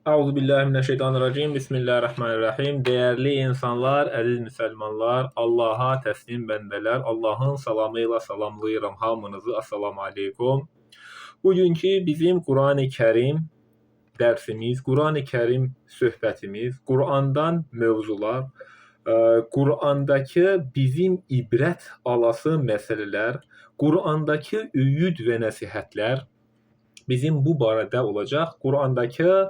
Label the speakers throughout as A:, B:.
A: Euzubillahimineşşeytanirracim. Bismillahirrahmanirrahim. Değerli insanlar, əziz müsəlmanlar, Allaha təslim bəndələr, Allahın salamıyla salamlayıram hamınızı. Assalamu aleykum. Bugünkü bizim Qur'an-ı Kerim dərsimiz, Qur'an-ı Kerim söhbətimiz, Qur'andan mövzular, Qur'andakı bizim ibrət alası məsələlər, Qur'andakı öyüd və nəsihətlər bizim bu barədə olacaq. Qur'andakı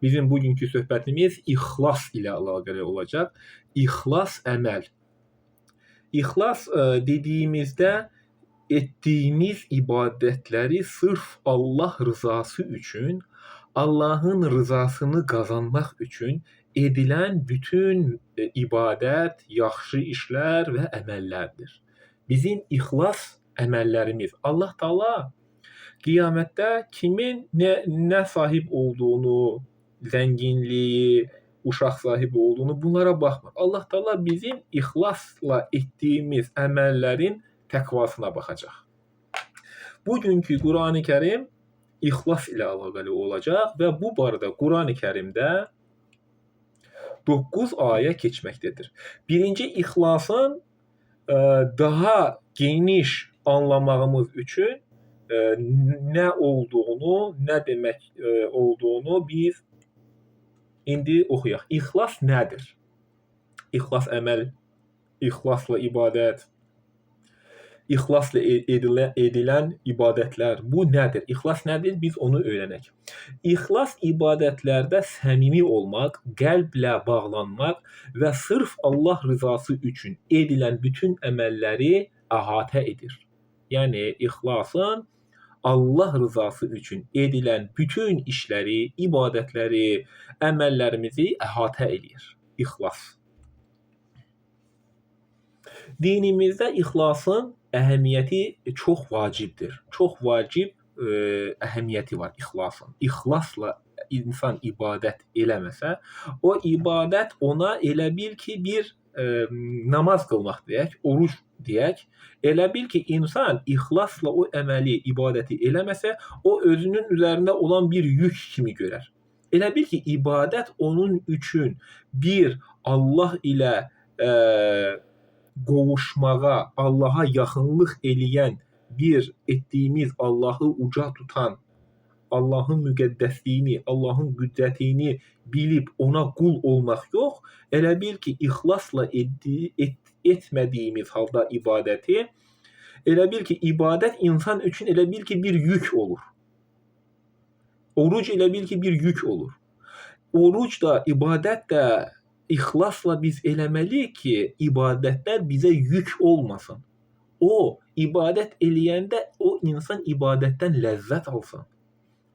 A: bizim bugünkü söhbətimiz ixlas ilə əlaqəli olacaq. İxlas əməl. İxlas dediyimizdə etdiyimiz ibadətləri sırf Allah rızası üçün, Allahın rızasını qazanmaq üçün edilən bütün ibadət, yaxşı işlər və əməllərdir. Bizim ixlas əməllərimiz. Allah Taala qiyamətdə kimin nə sahib olduğunu, zənginliyi, uşaq sahibi olduğunu bunlara baxmır. Allah Taala bizim ixlasla etdiyimiz əməllərin təqvasına baxacaq. Bugünkü Qur'an-ı Kerim ixlas ilə əlaqəli olacaq və bu barədə Qur'an-ı Kerimdə 9 ayə keçməkdədir. Birinci, ixlasın daha geniş anlamağımız üçün nə olduğunu, nə demək olduğunu biz indi oxuyaq. İxlas nədir? İxlas əməl, ixlasla ibadət, ixlasla edilən ibadətlər. Bu nədir? İxlas nədir? Biz onu öyrənək. İxlas ibadətlərdə səmimi olmaq, qəlblə bağlanmaq və sırf Allah rızası üçün edilən bütün əməlləri əhatə edir. Yəni ixlasın Allah rızası üçün edilən bütün işləri, ibadətləri, əməllərimizi əhatə edir. İxlas. Dinimizdə ixlasın əhəmiyyəti çox vacibdir. Çox vacib əhəmiyyəti var ixlasın. İxlasla insan ibadət eləməsə, o ibadət ona elə bil ki bir namaz qılmaq deyək, oruç deyək, elə bil ki insan ixlasla o əməli, ibadəti eləməsə, o özünün üzərində olan bir yük kimi görər. Elə bil ki ibadət onun üçün bir Allah ilə qovuşmağa, Allaha yaxınlıq eləyən bir etdiyimiz Allahı uca tutan, Allahın müqəddəsliyini, Allahın qüdrətini bilib ona qul olmaq yox, elə bil ki ixlasla etmədiyimiz halda ibadəti, elə bil ki ibadət insan üçün elə bil ki bir yük olur. Oruc elə bil ki bir yük olur. Oruc da, ibadət də ixlasla biz eləməliyik ki, ibadətlər bizə yük olmasın. O, ibadət eləyəndə o insan ibadətdən ləzzət alsın.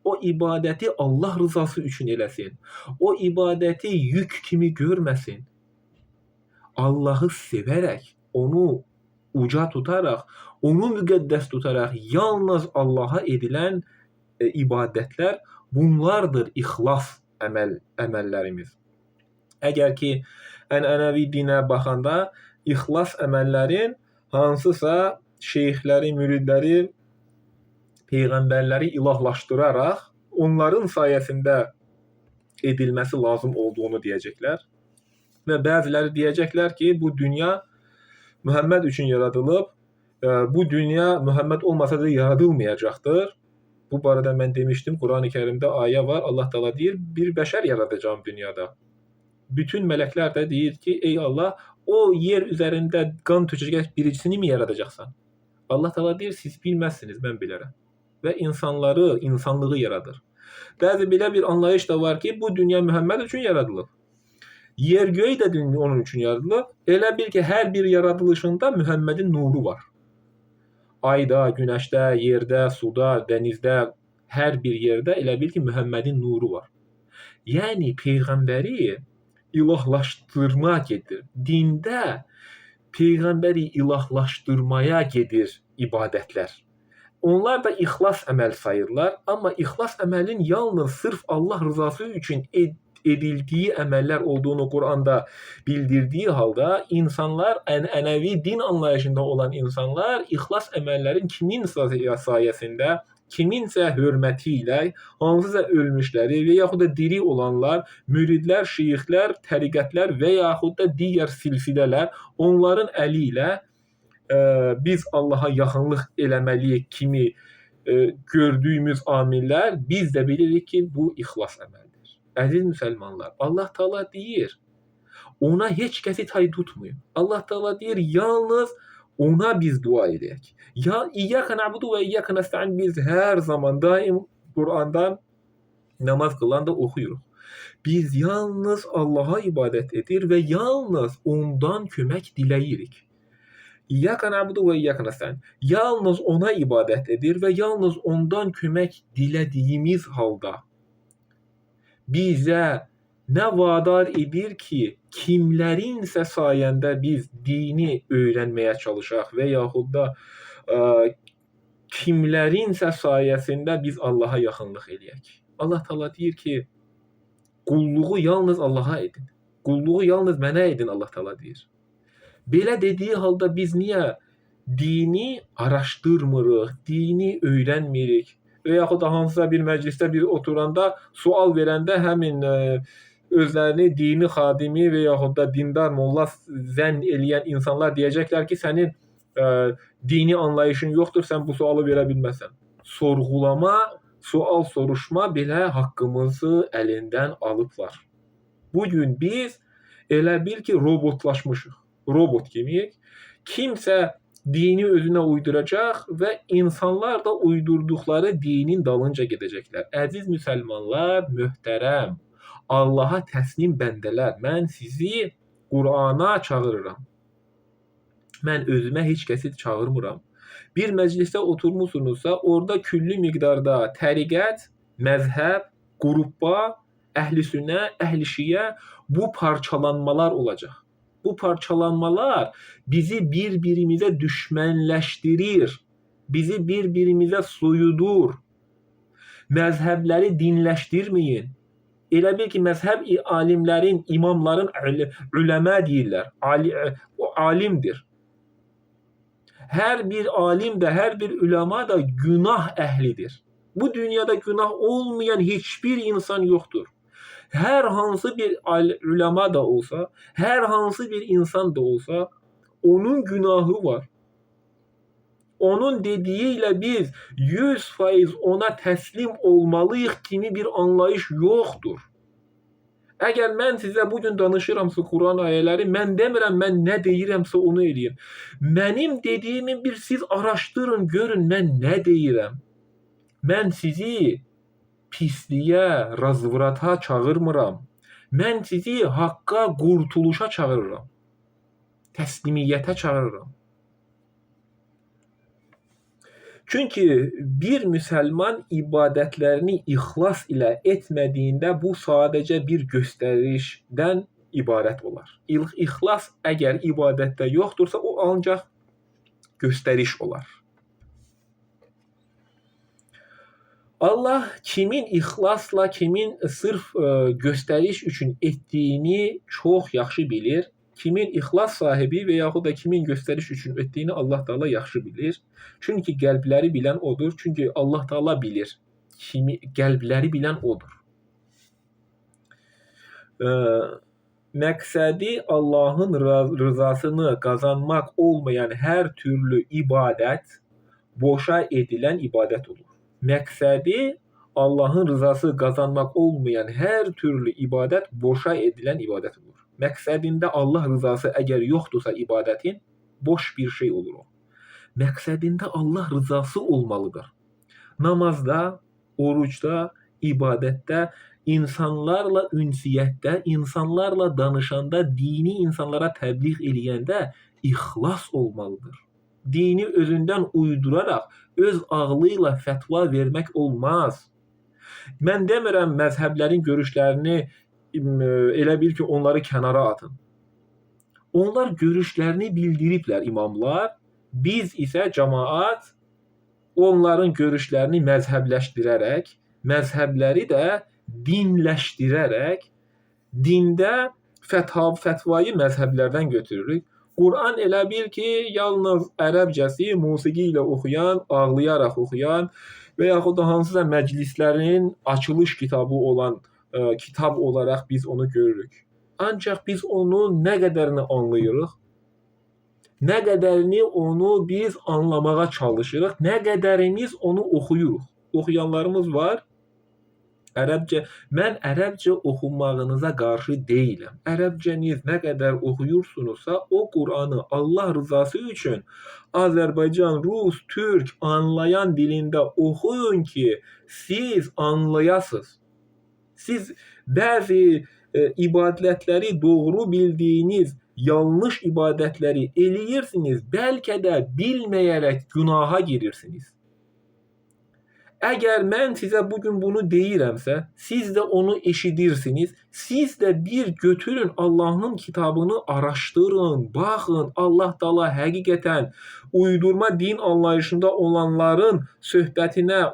A: O ibadəti Allah rızası üçün eləsin. O ibadəti yük kimi görməsin. Allahı sevərək, onu uca tutaraq, onu müqəddəs tutaraq yalnız Allaha edilən ibadətlər bunlardır ixlas əməllərimiz. Əgər ki ənənəvi dinə baxanda ixlas əməllərin hansısa şeyxləri, müridləri, peyğəmbərləri ilahlaşdıraraq onların sayəsində edilməsi lazım olduğunu deyəcəklər. Və bəziləri deyəcəklər ki, bu dünya Muhammed üçün yaradılıb, bu dünya Muhammed olmasa da yaradılmayacaqdır. Bu barədə mən demişdim, Qur'an-ı Kerimdə ayə var, Allah Taala deyir, bir bəşər yaradacağım dünyada. Bütün mələklər də deyir ki, ey Allah, o yer üzərində qan tökəcək birincisini mi yaradacaqsan? Allah Taala deyir, siz bilməzsiniz, mən bilərəm. Və insanları, insanlığı yaradır. Bəzi belə bir anlayış da var ki, bu dünya Muhammed üçün yaradılıb. Yer göy də onun üçün yaradılıb. Elə bil ki, hər bir yaradılışında Muhammedin nuru var. Ayda, günəşdə, yerdə, suda, dənizdə, hər bir yerdə elə bil ki, Muhammedin nuru var. Yəni, Peyğəmbəri ilahlaşdırma gedir. Dində Peyğəmbəri ilahlaşdırmaya gedir ibadətlər. Onlar da ixlas əməl sayırlar, amma ixlas əməlin yalnız sırf Allah rızası üçün edildiyi əməllər olduğunu Qur'anda bildirdiyi halda insanlar, ənənəvi din anlayışında olan insanlar ixlas əməllərin kimin sayəsində kiminsə hörməti ilə hansısa ölmüşləri və yaxud da diri olanlar, müridlər, şeyxlər, təriqətlər və yaxud da digər silsilələr onların əli ilə biz Allaha yaxınlıq eləməliyik kimi gördüyümüz amillər biz də bilirik ki, bu ixlas əməldir. Əziz müsəlmanlar, Allah Taala deyir, ona heç kəsi tay tutmayın. Allah Taala deyir, yalnız ona biz dua edək. Ya İyyaka na'budu və İyyaka nesta'in biz hər zaman daim Qur'andan namaz qılanda oxuyuruq. Biz yalnız Allaha ibadət edir və yalnız ondan kömək diləyirik. İyyaka na'budu və İyyaka nesta'in. Yalnız ona ibadət edir və yalnız ondan kömək dilədiyimiz halda bizə nə vadar edir ki, kimlərinsə sayəndə biz dini öyrənməyə çalışaq və yaxud da kimlərinsə sayəsində biz Allaha yaxınlıq eləyək. Allah Taala deyir ki, qulluğu yalnız Allaha edin. Qulluğu yalnız mənə edin, Allah Taala deyir. Belə dediyi halda biz niyə dini araşdırmırıq, dini öyrənmirik və yaxud da hansısa bir məclisdə bir oturanda sual verəndə həmin özlərini dini xadimi və yaxud da dindar molla zənn eləyən insanlar deyəcəklər ki, sənin dini anlayışın yoxdur, sən bu sualı verə bilməzsən. Sorğulama, sual soruşma belə haqqımızı əlindən alıblar. Bugün biz elə bil ki, robotlaşmışıq. Robot kimiyik. Kimsə dini özünə uyduracaq və insanlar da uydurduqları dinin dalınca gedəcəklər. Əziz müsəlmanlar, möhtərəm, Allaha təslim bəndələr, mən sizi Qur'ana çağırıram. Mən özümə heç kəsi çağırmıram. Bir məclisdə oturmusunuzsa, orada külli miqdarda təriqət, məzhəb, qruppa, əhl-i sünnə, əhl-i şiə bu parçalanmalar olacaq. Bu parçalanmalar bizi bir-birimizə düşmənləşdirir, bizi bir-birimizə soyudur. Məzhəbləri dinləşdirməyin. Elə bil ki, məzhəb alimlərin, imamların üləmə deyirlər, o alimdir. Hər bir alim də, hər bir üləma da günah əhlidir. Bu dünyada günah olmayan hiçbir insan yoxdur. Hər hansı bir üləma da olsa, hər hansı bir insan da olsa, onun günahı var. Onun dediyi ilə biz 100% ona təslim olmalıyıq kimi bir anlayış yoxdur. Əgər mən sizə bugün danışıramsa Quran ayələri, mən demirəm, mən nə deyirəmsə onu eləyin. Mənim dediyimi bir siz araşdırın, görün mən nə deyirəm. Mən sizi pisliyə, razvrata çağırmıram. Mən sizi haqqa, qurtuluşa çağırıram. Təslimiyyətə çağırıram. Çünki bir müsəlman ibadətlərini ixlas ilə etmədiyində bu sadəcə bir göstərişdən ibarət olar. İxlas əgər ibadətdə yoxdursa, o ancaq göstəriş olar. Allah kimin ixlasla, kimin sırf göstəriş üçün etdiyini çox yaxşı bilir. Kimin ixlas sahibi və yaxud da kimin göstəriş üçün etdiyini Allah Taala yaxşı bilir. Çünki qəlbləri bilən odur. Çünki Allah Taala bilir. Qəlbləri bilən odur. Məqsədi Allahın rızasını qazanmaq olmayan hər türlü ibadət boşa edilən ibadət olur. Məqsədi Allahın rızası qazanmaq olmayan hər türlü ibadət boşa edilən ibadət olur. Məqsədində Allah rızası əgər yoxdursa ibadətin, boş bir şey olur o. Məqsədində Allah rızası olmalıdır. Namazda, orucda, ibadətdə, insanlarla ünsiyyətdə, insanlarla danışanda, dini insanlara təbliğ eləyəndə ixlas olmalıdır. Dini özündən uyduraraq, öz ağlı ilə fətva vermək olmaz. Mən demirəm məzhəblərin görüşlərini elə bil ki, onları kənara atın. Onlar görüşlərini bildiriblər imamlar, biz isə cəmaat onların görüşlərini məzhəbləşdirərək, məzhəbləri də dinləşdirərək, dində fətvayı məzhəblərdən götürürük. Quran elə bil ki, yalnız ərəbcəsi musiqi ilə oxuyan, ağlayaraq oxuyan, və yaxud da hansısa məclislərin açılış kitabı olan kitab olaraq biz onu görürük. Ancaq biz onu nə qədərini anlayırıq? Nə qədərini onu biz anlamağa çalışırıq? Nə qədərimiz onu oxuyuruq? Oxuyanlarımız var. Mən ərəbcə oxumağınıza qarşı deyiləm. Ərəbcəniz nə qədər oxuyursunuzsa, o Qur'anı Allah rızası üçün Azərbaycan, Rus, Türk anlayan dilində oxuyun ki, siz anlayasınız. Siz bəzi ibadətləri doğru bildiyiniz yanlış ibadətləri eləyirsiniz, bəlkə də bilməyərək günaha girirsiniz. Əgər mən sizə bugün bunu deyirəmsə, siz də onu eşidirsiniz. Siz də bir götürün Allahın kitabını araşdırın, baxın. Allah Taala həqiqətən uydurma din anlayışında olanların söhbətinə,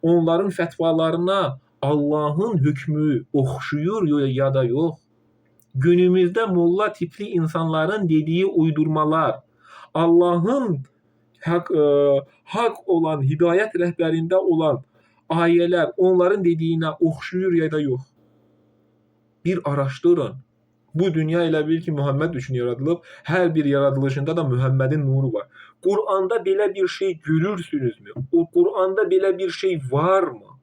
A: onların fətvalarına Allahın hökmü oxşuyur ya da yox. Günümüzdə molla tipli insanların dediyi uydurmalar, Allahın haqq olan, hidayət rəhbərində olan ayələr onların dediyinə oxşuyur ya da yox. Bir araşdırın. Bu dünya elə bil ki, Muhammed üçün yaradılıb. Hər bir yaradılışında da Muhammedin nuru var. Qur'anda belə bir şey görürsünüzmü? O Qur'anda belə bir şey varmı?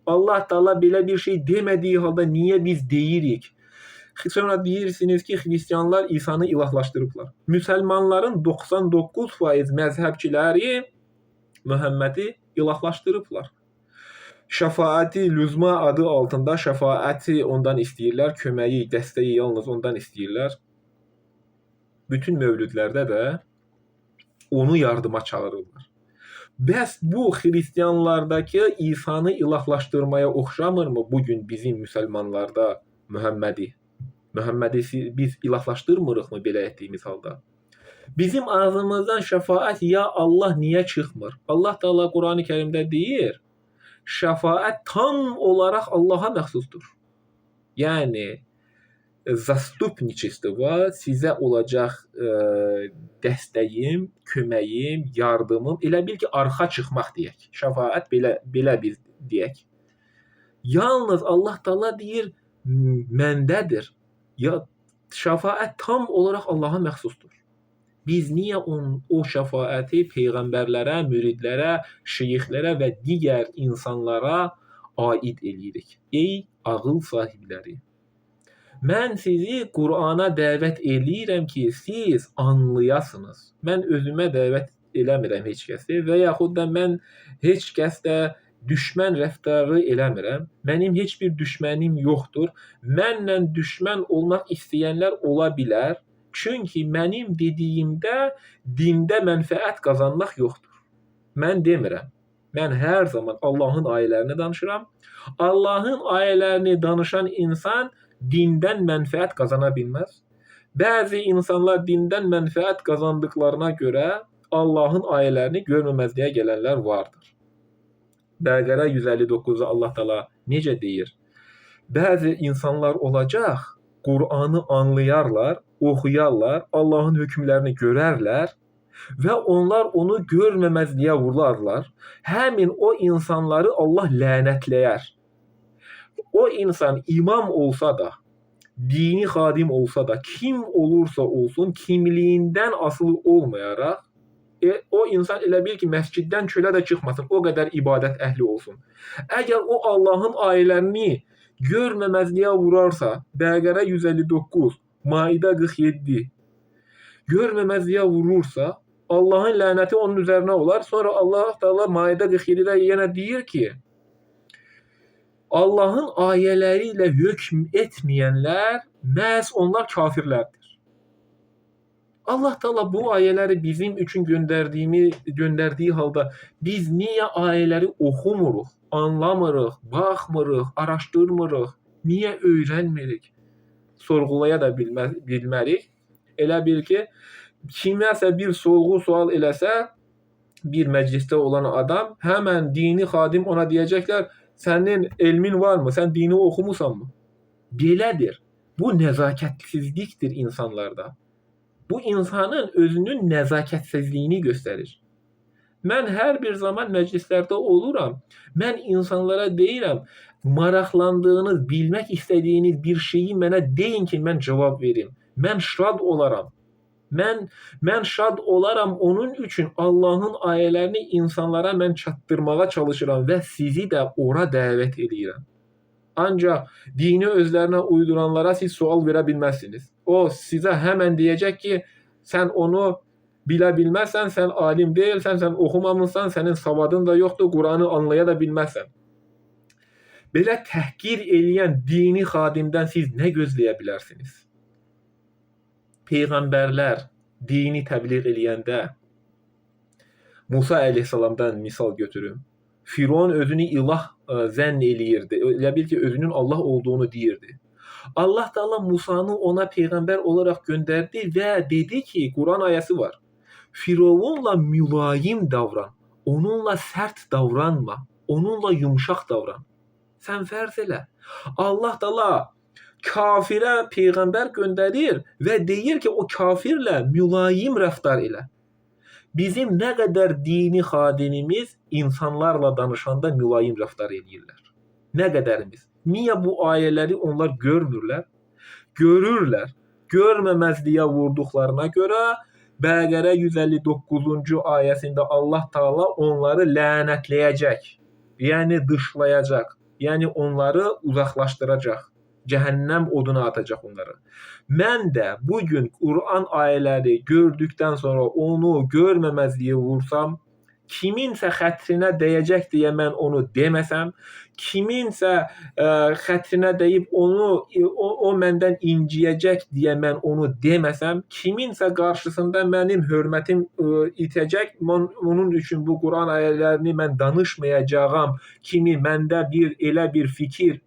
A: Allah Taala belə bir şey demədiyi halda niyə biz deyirik? Sonra deyirsiniz ki, Hristiyanlar İsa'nı ilahlaşdırıblar. Müsəlmanların 99% məzhəbçiləri Muhammədi ilahlaşdırıblar. Şəfaəti lüzma adı altında şəfaəti ondan istəyirlər, köməyi, dəstəyi yalnız ondan istəyirlər. Bütün mövlüdlərdə də onu yardıma çağırırlar. Bəs bu Hristiyanlardakı İsa'nı ilahlaşdırmaya oxşamırmı bugün bizim müsəlmanlarda Muhammədi? Muhammədi biz ilahlaşdırmırıqmı belə etdiyimiz halda? Bizim ağzımızdan şəfaət ya Allah niyə çıxmır? Allah Taala Qurani Kərimdə deyir, şəfaət tam olaraq Allaha məxsusdur. Yəni zastupniçeство sizə olacaq dəstəyim, köməyim, yardımım, elə bil ki, arxa çıxmaq deyək. Şəfaət belə bir deyək. Yalnız Allah Taala deyir, məndədir. Ya şəfaət tam olaraq Allaha məxsusdur. Biz niyə o şəfaəti peyğəmbərlərə, müridlərə, şeyxlərə və digər insanlara aid eləyirik? Ey ağıl sahibləri! Mən sizi Qur'ana dəvət eləyirəm ki, siz anlayasınız. Mən özümə dəvət eləmirəm heç kəsi və yaxud da mən heç kəsdə düşmən rəftarı eləmirəm. Mənim heç bir düşmənim yoxdur. Mənlə düşmən olmaq istəyənlər ola bilər. Çünki mənim dediyimdə dində mənfəət qazanmaq yoxdur. Mən demirəm. Mən hər zaman Allahın ayələrini danışıram. Allahın ayələrini danışan insan dindən mənfəət qazana bilməz. Bəzi insanlar dindən mənfəət qazandıqlarına görə Allahın ayələrini görməməzliyə gələnlər vardır. Bəqərə 159-da Allah Taala necə deyir? Bəzi insanlar olacaq, Qur'anı anlayarlar, oxuyarlar, Allahın hökmlərini görərlər və onlar onu görməməzliyə vurarlar. Həmin o insanları Allah lənətləyər. O insan imam olsa da, dini xadim olsa da, kim olursa olsun, kimliyindən asılı olmayaraq, o insan elə bil ki, məsciddən çölə də çıxmasın, o qədər ibadət əhli olsun. Əgər o Allahın ayələrini görməməzliyə vurarsa, Bəqərə 159, Maidə 47, görməməzliyə vurursa, Allahın lənəti onun üzərinə olar. Sonra Allah Taala Maidə 47-də yenə deyir ki, Allahın ayələri ilə hökm etməyənlər, məhz onlar kafirlərdir. Allah Taala bu ayələri bizim üçün göndərdiyi halda biz niyə ayələri oxumuruq, anlamırıq, baxmırıq, araşdırmırıq, niyə öyrənmirik? Sorğulaya da bilmərik. Elə bil ki, kiməsə bir sorğu-sual eləsə, bir məclisdə olan adam, həmən dini xadim ona deyəcəklər, sənin elmin varmı, sən dini oxumusanmı? Belədir. Bu nəzakətsizlikdir insanlarda. Bu insanın özünün nəzakətsizliyini göstərir. Mən hər bir zaman məclislərdə oluram. Mən insanlara deyirəm, maraqlandığınız, bilmək istədiyiniz bir şeyi mənə deyin ki, mən cavab verim. Mən şad olaram. Mən şad olaram onun üçün Allahın ayələrini insanlara mən çatdırmağa çalışıram və sizi də ora dəvət edirəm. Ancaq dini özlərinə uyduranlara siz sual verə bilməzsiniz. O sizə həmən deyəcək ki, sən onu bilə bilməzsən, sən alim deyilsən, sən oxumamısan, sənin savadın da yoxdur, Quranı anlaya da bilməzsən. Belə təhqir eləyən dini xadimdən siz nə gözləyə bilərsiniz? Peyğəmbərlər dini təbliğ eləyəndə Musa əleyhissalamdan misal götürüm. Firon özünü ilah zənn eləyirdi. Elə bil ki, özünün Allah olduğunu deyirdi. Allah Teala Musanı ona peyğəmbər olaraq göndərdi və dedi ki, Quran ayəsi var. Firavunla mülayim davran. Onunla sərt davranma. Onunla yumşaq davran. Sən fərz elə. Allah Teala kafirə peyğəmbər göndərir və deyir ki, o kafirlə mülayim rəftar elə. Bizim nə qədər dini xadimimiz insanlarla danışanda mülayim rəftar edirlər. Nə qədərimiz? Niyə bu ayələri onlar görmürlər? Görürlər. Görməməzliyə vurduqlarına görə Bəqərə 159-cu ayəsində Allah Taala onları lənətləyəcək. Yəni dışlayacaq. Yəni onları uzaqlaşdıracaq. Cəhənnəm oduna atacaq onları. Mən də bugün Quran ayələri gördükdən sonra onu görməməzliyə vursam, kiminsə xətrinə dəyəcək deyə mən onu deməsəm, kiminsə xətrinə dəyib o məndən inciyəcək deyə mən onu deməsəm, kiminsə qarşısında mənim hörmətim itəcək, onun üçün bu Quran ayələrini mən danışmayacağam kimi məndə elə bir fikir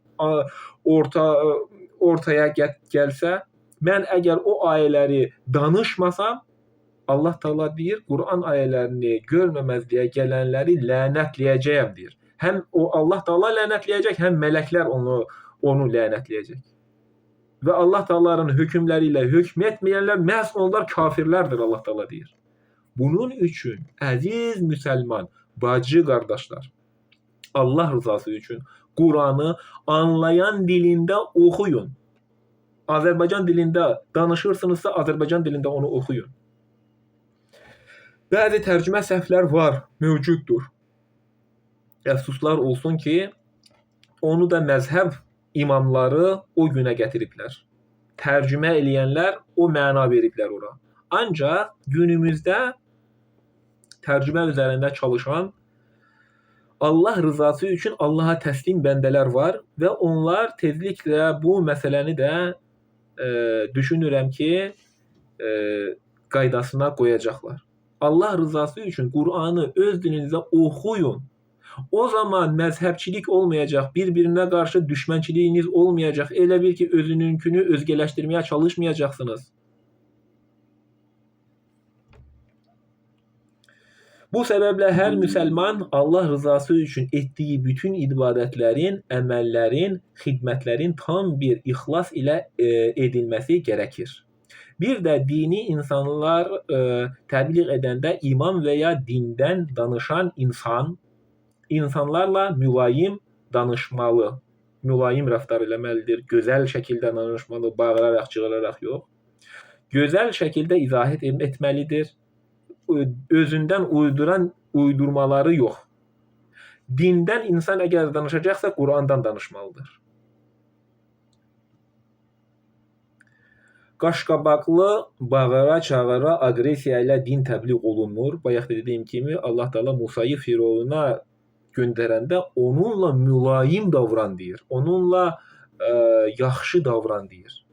A: ortaya gəlsə, mən əgər o ayələri danışmasam, Allah Teala deyir, Quran ayələrini görməməzliyə gələnləri lənətləyəcəyəm deyir. Həm o Allah Teala lənətləyəcək, həm mələklər onu lənətləyəcək. Və Allah Teala'nın hökmləri ilə hökm etməyənlər məhz onlar kafirlərdir, Allah Teala deyir. Bunun üçün əziz müsəlman, bacı qardaşlar, Allah rızası üçün Quranı anlayan dilində oxuyun. Azərbaycan dilində danışırsınızsa, Azərbaycan dilində onu oxuyun. Bəzi tərcümə səhvlər var, mövcuddur. Əfsuslar olsun ki, onu da məzhəb imamları o günə gətiriblər. Tərcümə eləyənlər o məna veriblər ora. Ancaq günümüzdə tərcümə üzərində çalışan Allah rızası üçün Allaha təslim bəndələr var və onlar tezliklə bu məsələni də düşünürəm ki, qaydasına qoyacaqlar. Allah rızası üçün Quranı öz dilinizdə oxuyun. O zaman məzhəbçilik olmayacaq, bir-birinə qarşı düşmənçiliyiniz olmayacaq. Elə bil ki, özününkünü özgələşdirməyə çalışmayacaqsınız. Bu səbəblə hər müsəlman Allah rızası üçün etdiyi bütün ibadətlərin, əməllərin, xidmətlərin tam bir ixlas ilə edilməsi gərəkir. Bir də dini insanlar təbliğ edəndə imam və ya dindən danışan insanlarla mülayim danışmalı, mülayim rəftar eləməlidir, gözəl şəkildə danışmalı, bağıraraq, çığıraraq yox. Gözəl şəkildə izah etməlidir, özündən uydurmaları yox. Dindən insan əgər danışacaqsa, Qurandan danışmalıdır. Qaşqabaqlı, bağıra-çağıra, aqressiya ilə din təbliğ olunmur. Bayaq dediyim kimi, Allah Teala Musayı Firavuna göndərəndə onunla mülayim davran deyir. Onunla yaxşı davran deyir.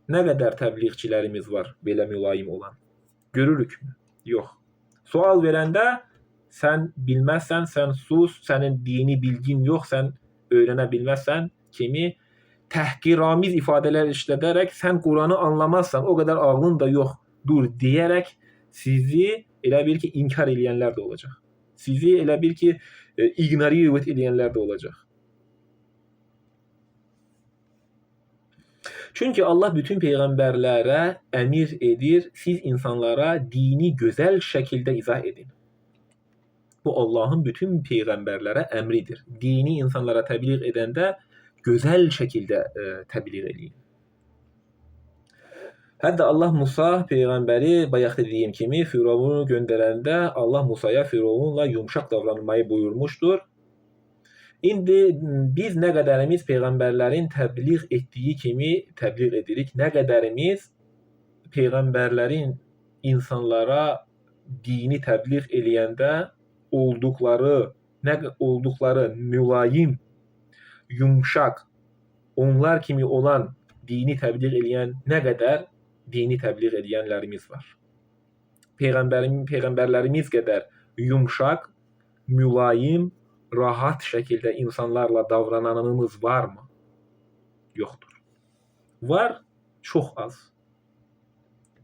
A: Nə qədər təbliğçilərimiz var belə mülayim olan? Görürükmü? Yox. Sual verəndə sən bilməzsən, sən sus, sənin dini bilgin yox, sən öyrənə bilməzsən kimi təhqiramiz ifadələr işlədərək sən Quranı anlamazsan, o qədər ağlın da yoxdur deyərək sizi elə bil ki, inkar edənlər də olacaq. Sizi elə bil ki, ignorировать edənlər də olacaq. Çünki Allah bütün peyğəmbərlərə əmir edir, siz insanlara dini gözəl şəkildə izah edin. Bu Allahın bütün peyğəmbərlərə əmridir. Dini insanlara təbliğ edəndə gözəl şəkildə təbliğ edin. Hətta Allah Musa peyğəmbəri bayaq dediyim kimi Firavunu göndərəndə Allah Musaya Firavunla yumşaq davranmayı buyurmuşdur. İndi biz nə qədərimiz peyğəmbərlərin təbliğ etdiyi kimi təbliğ edirik, nə qədərimiz peyğəmbərlərin insanlara dini təbliğ eləyəndə olduqları mülayim, yumşaq, onlar kimi olan dini təbliğ eləyən nə qədər dini təbliğ eləyənlərimiz var. Peyğəmbərlərimiz qədər yumşaq, mülayim, rahat şəkildə insanlarla davrananımız varmı? Yoxdur. Var, çox az.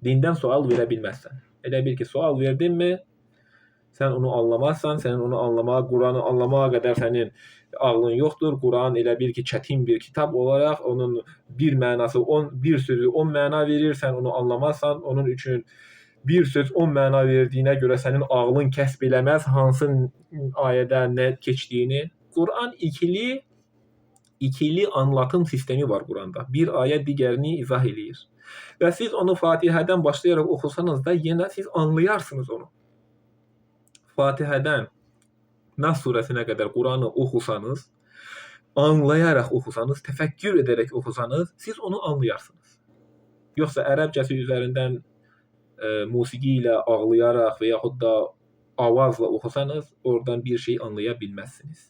A: Dindən sual verə bilməzsən. Elə bil ki, sual verdinmi, sən onu anlamazsan, sənin onu anlamağa, Quranı anlamağa qədər sənin ağlın yoxdur. Quran elə bil ki, çətin bir kitab olaraq onun bir mənası, bir sözü 10 məna verir, sən onu anlamazsan, onun üçün bir söz 10 məna verdiyinə görə sənin ağlın kəsb eləməz hansı ayədə nə keçdiyini. Quran ikili anlatım sistemi var Quranda. Bir ayə digərini izah eləyir. Və siz onu Fatihədən başlayaraq oxusanız da yenə siz anlayarsınız onu. Fatihədən Nas surəsinə qədər Quranı oxusanız, anlayaraq oxusanız, təfəkkür edərək oxusanız, siz onu anlayarsınız. Yoxsa ərəbcəsi üzərindən musiqi ilə ağlayaraq və yaxud da avazla oxusanız, oradan bir şey anlaya bilməzsiniz.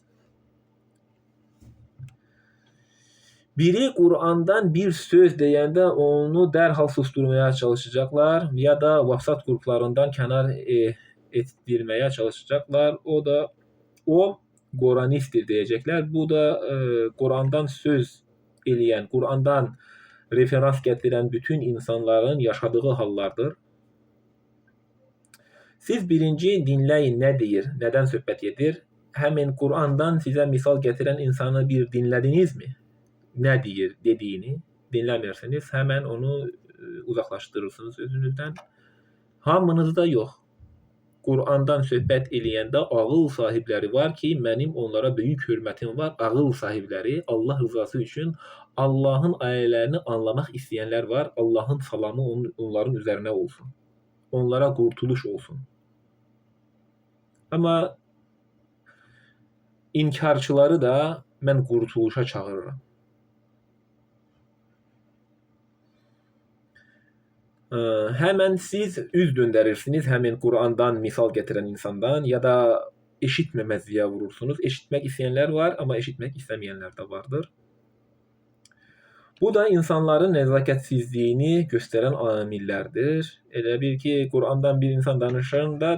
A: Biri Qurandan bir söz deyəndə onu dərhal susturmaya çalışacaqlar ya da WhatsApp qruplarından kənar etdirməyə çalışacaqlar. O Quranistdir deyəcəklər. Bu da Qurandan söz eləyən, Qurandan referans gətirən bütün insanların yaşadığı hallardır. Siz birinci dinləyin nə deyir, nədən söhbət edir. Həmin Qurandan sizə misal gətirən insanı bir dinlədinizmi? Nə deyir dediyini dinləmirsiniz. Həmən onu uzaqlaşdırırsınız özünüzdən. Hamınızda yox. Qurandan söhbət eləyəndə ağıl sahibləri var ki, mənim onlara böyük hörmətim var. Ağıl sahibləri Allah rızası üçün Allahın ayələrini anlamaq istəyənlər var. Allahın salamı onların üzərinə olsun. Onlara qurtuluş olsun. Amma inkarçıları da mən qurtuluşa çağırıram. Həmən siz üz döndərirsiniz həmin Qurandan misal gətirən insandan ya da eşitməməzliyə vurursunuz. Eşitmək istəyənlər var, amma eşitmək istəməyənlər də vardır. Bu da insanların nəzakətsizliyini göstərən amillərdir. Elə bil ki, Qurandan bir insan danışanda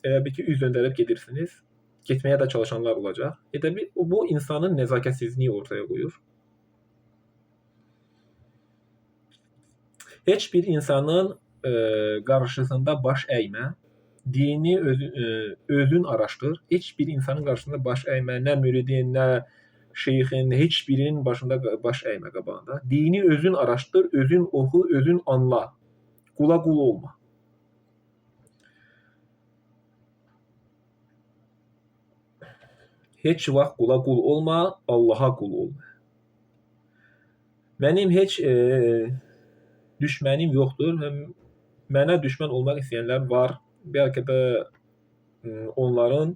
A: elə bil ki, üz döndərib gedirsiniz. Getməyə də çalışanlar olacaq. Elə bil bu insanın nəzakətsizliyini ortaya qoyur. Heç bir insanın qarşısında baş əymə, dini özün araşdır. Heç bir insanın qarşısında baş əymə, nə müridin, nə şeyxin, heç birinin başında baş əymə qabağında. Dini özün araşdır, özün oxu, özün anla. Qula qul olma. Heç vaxt qula qul olma, Allaha qul olma. Mənim heç düşmənim yoxdur. Mənə düşmən olmaq istəyənlər var. Bəlkə də onların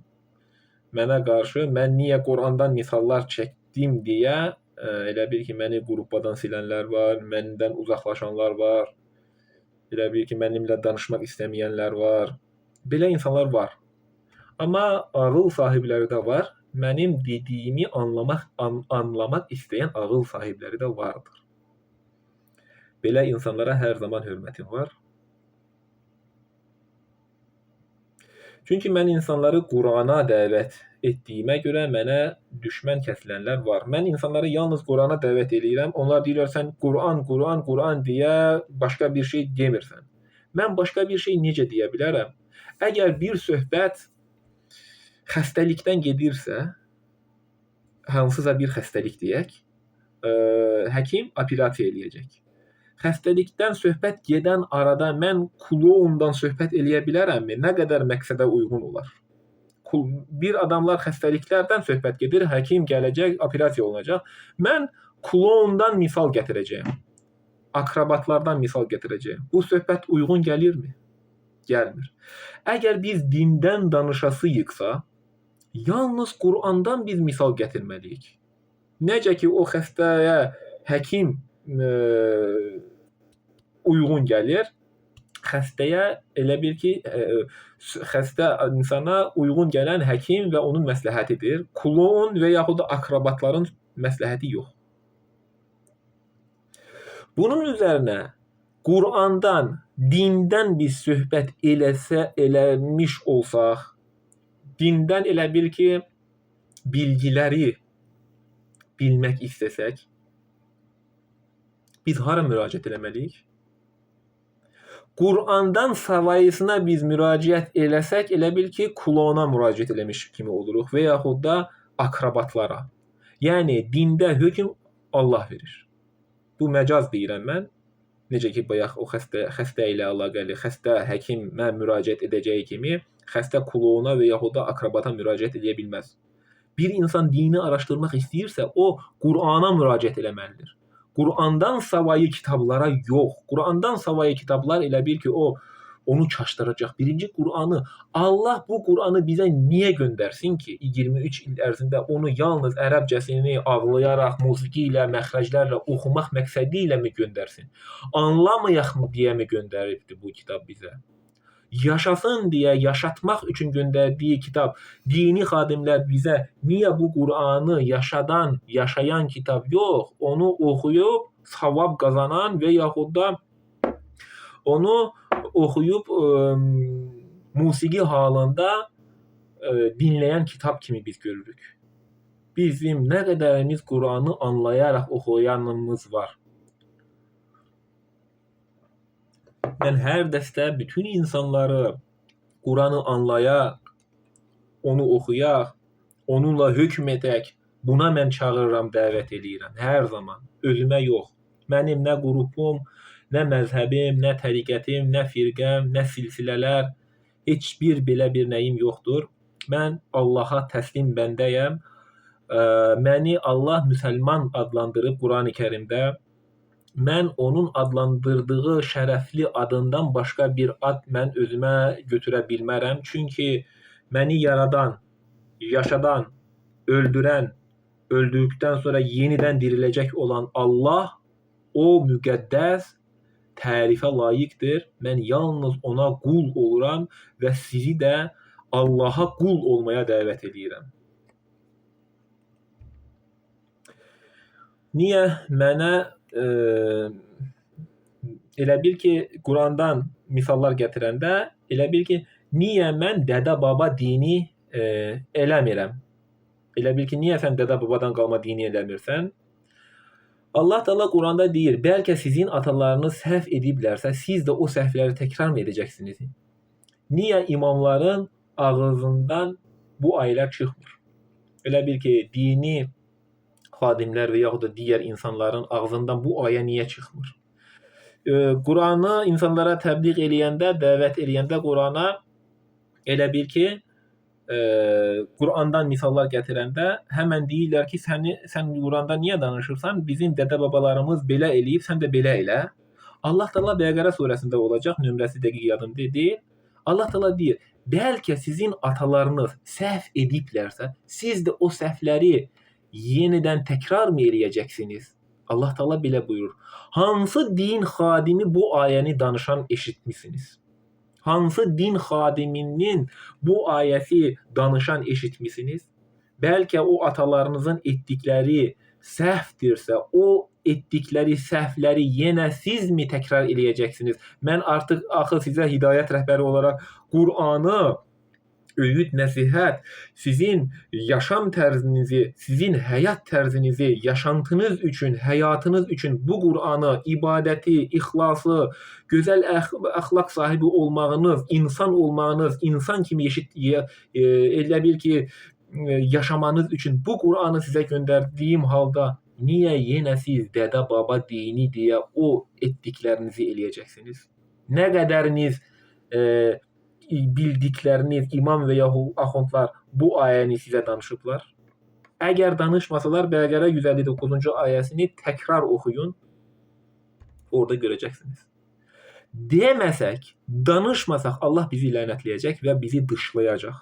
A: mənə qarşı mən niyə Qurandan misallar çəkdim deyə elə bil ki, məni qrupadan silənlər var, məndən uzaqlaşanlar var. Elə bil ki, mənimlə danışmaq istəməyənlər var. Belə insanlar var. Amma ağıl sahibləri də var. Mənim dediyimi anlamaq istəyən ağıl sahibləri də vardır. Belə insanlara hər zaman hörmətim var. Çünki mən insanları Qurana dəvət etdiyimə görə mənə düşmən kəsilənlər var. Mən insanları yalnız Qurana dəvət edirəm. Onlar deyirlər, sən Quran, Quran, Quran deyə başqa bir şey demirsən. Mən başqa bir şey necə deyə bilərəm? Əgər bir söhbət xəstəlikdən gedirsə, hansısa bir xəstəlik deyək, həkim operasiya eləyəcək. Xəstəlikdən söhbət gedən arada mən kloundan söhbət eləyə bilərəmmi? Nə qədər məqsədə uyğun olar? Bir adamlar xəstəliklərdən söhbət gedir, həkim gələcək, operasiya olunacaq. Mən kloundan misal gətirəcəyəm. Akrobatlardan misal gətirəcəyəm. Bu söhbət uyğun gəlirmi? Gəlmir. Əgər biz dindən danışasıyıqsa, yalnız Qur'andan biz misal gətirməliyik. Necə ki, o xəstəyə həkim uyğun gəlir, xəstəyə elə bil ki, xəstə insana uyğun gələn həkim və onun məsləhətidir. Kloun və yaxud da akrobatların məsləhəti yox. Bunun üzərinə Qur'andan, dindən biz söhbət eləmiş olsaq, dindən elə bil ki, bilgiləri bilmək istəsək, biz hara müraciət eləməliyik? Qur'andan savayısına biz müraciət eləsək, elə bil ki, klona müraciət eləmiş kimi oluruq və yaxud da akrobatlara. Yəni, dində hökm Allah verir. Bu məcaz deyirəm mən. Necə ki, bayaq o xəstə ilə əlaqəli, xəstə həkimə müraciət edəcəyi kimi, xəstə klona və yaxud da akrobata müraciət edə bilməz. Bir insan dini araşdırmaq istəyirsə, o Qur'ana müraciət eləməlidir. Qur'andan savayı kitablara yox. Qur'andan savayı kitablar elə bil ki, onu çaşdıracaq. Birinci Qur'anı, Allah bu Qur'anı bizə niyə göndərsin ki, 23 il ərzində onu yalnız ərəbcəsini ağlayaraq, musiqi ilə, məxrəclərlə oxumaq məqsədi ilə mi göndərsin? Anlamayaq mı deyə mi göndəribdir bu kitab bizə? Yaşasın deyə, yaşatmaq üçün göndərdiyi kitab, dini xadimlər bizə niyə bu Qur'anı yaşayan kitab yox, onu oxuyub, savab qazanan və yaxud da onu oxuyub musiqi halında dinləyən kitab kimi biz görürük. Bizim nə qədərimiz Qur'anı anlayaraq oxuyanımız var. Mən hər dəstə bütün insanları Qur'anı anlayaq, onu oxuyaq, onunla hökm edək, buna mən çağırıram, dəvət edirəm. Hər zaman. Özümə yox. Mənim nə qrupum, nə məzhəbim, nə təriqətim, nə firqəm, nə silsilələr, heç bir belə bir nəyim yoxdur. Mən Allaha təslim bəndəyəm. Məni Allah müsəlman adlandırıb Qur'an-ı Kərimdə. Mən onun adlandırdığı şərəfli adından başqa bir ad mən özümə götürə bilmərəm. Çünki məni yaradan, yaşadan, öldürən, öldükdən sonra yenidən diriləcək olan Allah, o müqəddəs, tərifə layiqdir. Mən yalnız ona qul oluram və sizi də Allaha qul olmaya dəvət edirəm. Niyə mənə elə bil ki, Qurandan misallar gətirəndə, elə bil ki, niyə mən dədə-baba dini eləmirəm? Elə bil ki, niyə sən dədə-babadan qalma dini eləmirsən? Allah Teala Quranda deyir, bəlkə sizin atalarınız səhv ediblərsə, siz də o səhvləri təkrar mı edəcəksiniz? Niyə imamların ağzından bu ayələr çıxmır? Elə bil ki, dini xadimlər və yaxud da digər insanların ağzından bu ayə niyə çıxmır? Quranı insanlara təbliğ eləyəndə, dəvət eləyəndə Qurana elə bil ki, Qurandan misallar gətirəndə həmən deyirlər ki, sən Quranda niyə danışırsan? Bizim dədə-babalarımız belə eləyib, sən də belə elə. Allah Teala Bəqərə surəsində olacaq, nömrəsi dəqiq yadımda deyil. Allah Teala deyir, bəlkə sizin atalarınız səhv ediblərsə, siz də o səhvləri yenidən təkrar mı eləyəcəksiniz? Allah Teala belə buyurur. Hansı din xadimi bu ayəni danışan eşitmisiniz? Hansı din xadiminin bu ayəsi danışan eşitmisiniz? Bəlkə o atalarınızın etdikləri səhvdirsə, o etdikləri səhvləri yenə siz mi təkrar eləyəcəksiniz? Mən artıq axı sizə hidayət rəhbəri olaraq Qur'anı, öyüd, nəsihət, sizin yaşam tərzinizi, sizin həyat tərzinizi, yaşantınız üçün, həyatınız üçün bu Qur'anı, ibadəti, ixlası, gözəl əxlaq sahibi olmağınız, insan olmağınız, insan kimi elə bil ki, yaşamanız üçün bu Qur'anı sizə göndərdiyim halda Niyə yenə siz dədə baba dini deyə o etdiklərinizi eləyəcəksiniz? Nə qədəriniz bildikləriniz imam və yaxud axundlar bu ayəni sizə danışıblar? Əgər danışmasalar Bəqərə 159-cu ayəsini təkrar oxuyun, orada görəcəksiniz. Deməsək, danışmasaq Allah bizi lənətləyəcək və bizi dışlayacaq.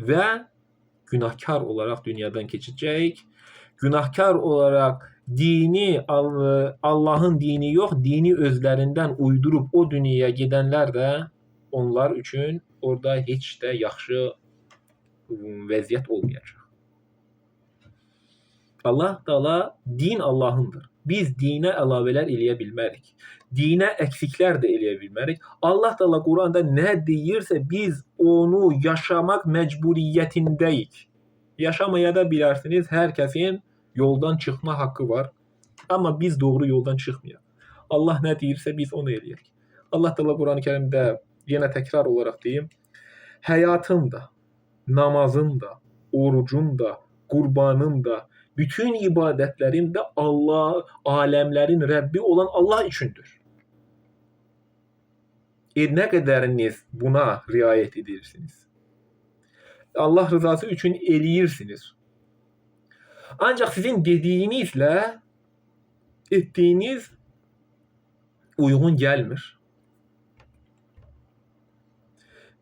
A: Və günahkar olaraq dünyadan keçəcək. Günahkar olaraq dini, Allahın dini yox, dini özlərindən uydurub o dünyaya gedənlər də onlar üçün orada heç də yaxşı vəziyyət olmayacaq. Allah Taala din Allahındır. Biz dinə əlavələr eləyə bilmərik. Dinə əksiklər də eləyə bilmərik. Allah Taala Quranda nə deyirsə biz onu yaşamaq məcburiyyətindəyik. Yaşamaya da bilərsiniz. Hər kəsin yoldan çıxma haqqı var. Amma biz doğru yoldan çıxmayaq. Allah nə deyirsə biz onu eləyək. Allah Taala Qurani-Kərimdə yenə təkrar olaraq deyim, həyatım da, namazım da, orucum da, qurbanım da, bütün ibadətlərim də Allah, aləmlərin Rəbbi olan Allah üçündür. Nə qədəriniz buna riayət edirsiniz? Allah rızası üçün eləyirsiniz. Ancaq sizin dediyinizlə etdiyiniz uyğun gəlmir.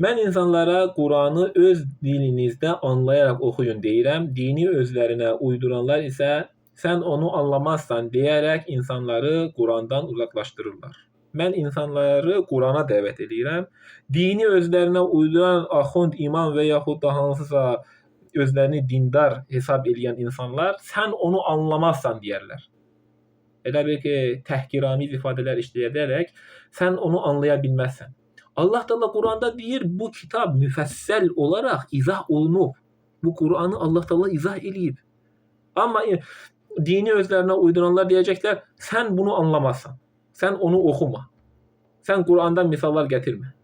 A: Mən insanlara Quranı öz dilinizdə anlayaraq oxuyun deyirəm. Dini özlərinə uyduranlar isə sən onu anlamazsan deyərək insanları Qurandan uzaqlaşdırırlar. Mən insanları Qurana dəvət edirəm. Dini özlərinə uyduran axund, imam və yaxud da hansısa özlərini dindar hesab edən insanlar sən onu anlamazsan deyərlər. Elə bir ki, təhqiramiz ifadələr işləyərək sən onu anlaya bilməzsən. Allah Taala Quranda deyir, bu kitab müfəssəl olaraq izah olunub. Bu Quranı Allah Taala izah eləyib. Amma dini özlərinə uyduranlar deyəcəklər, sən bunu anlamazsan. Sən onu oxuma. Sən Qurandan misallar gətirmə.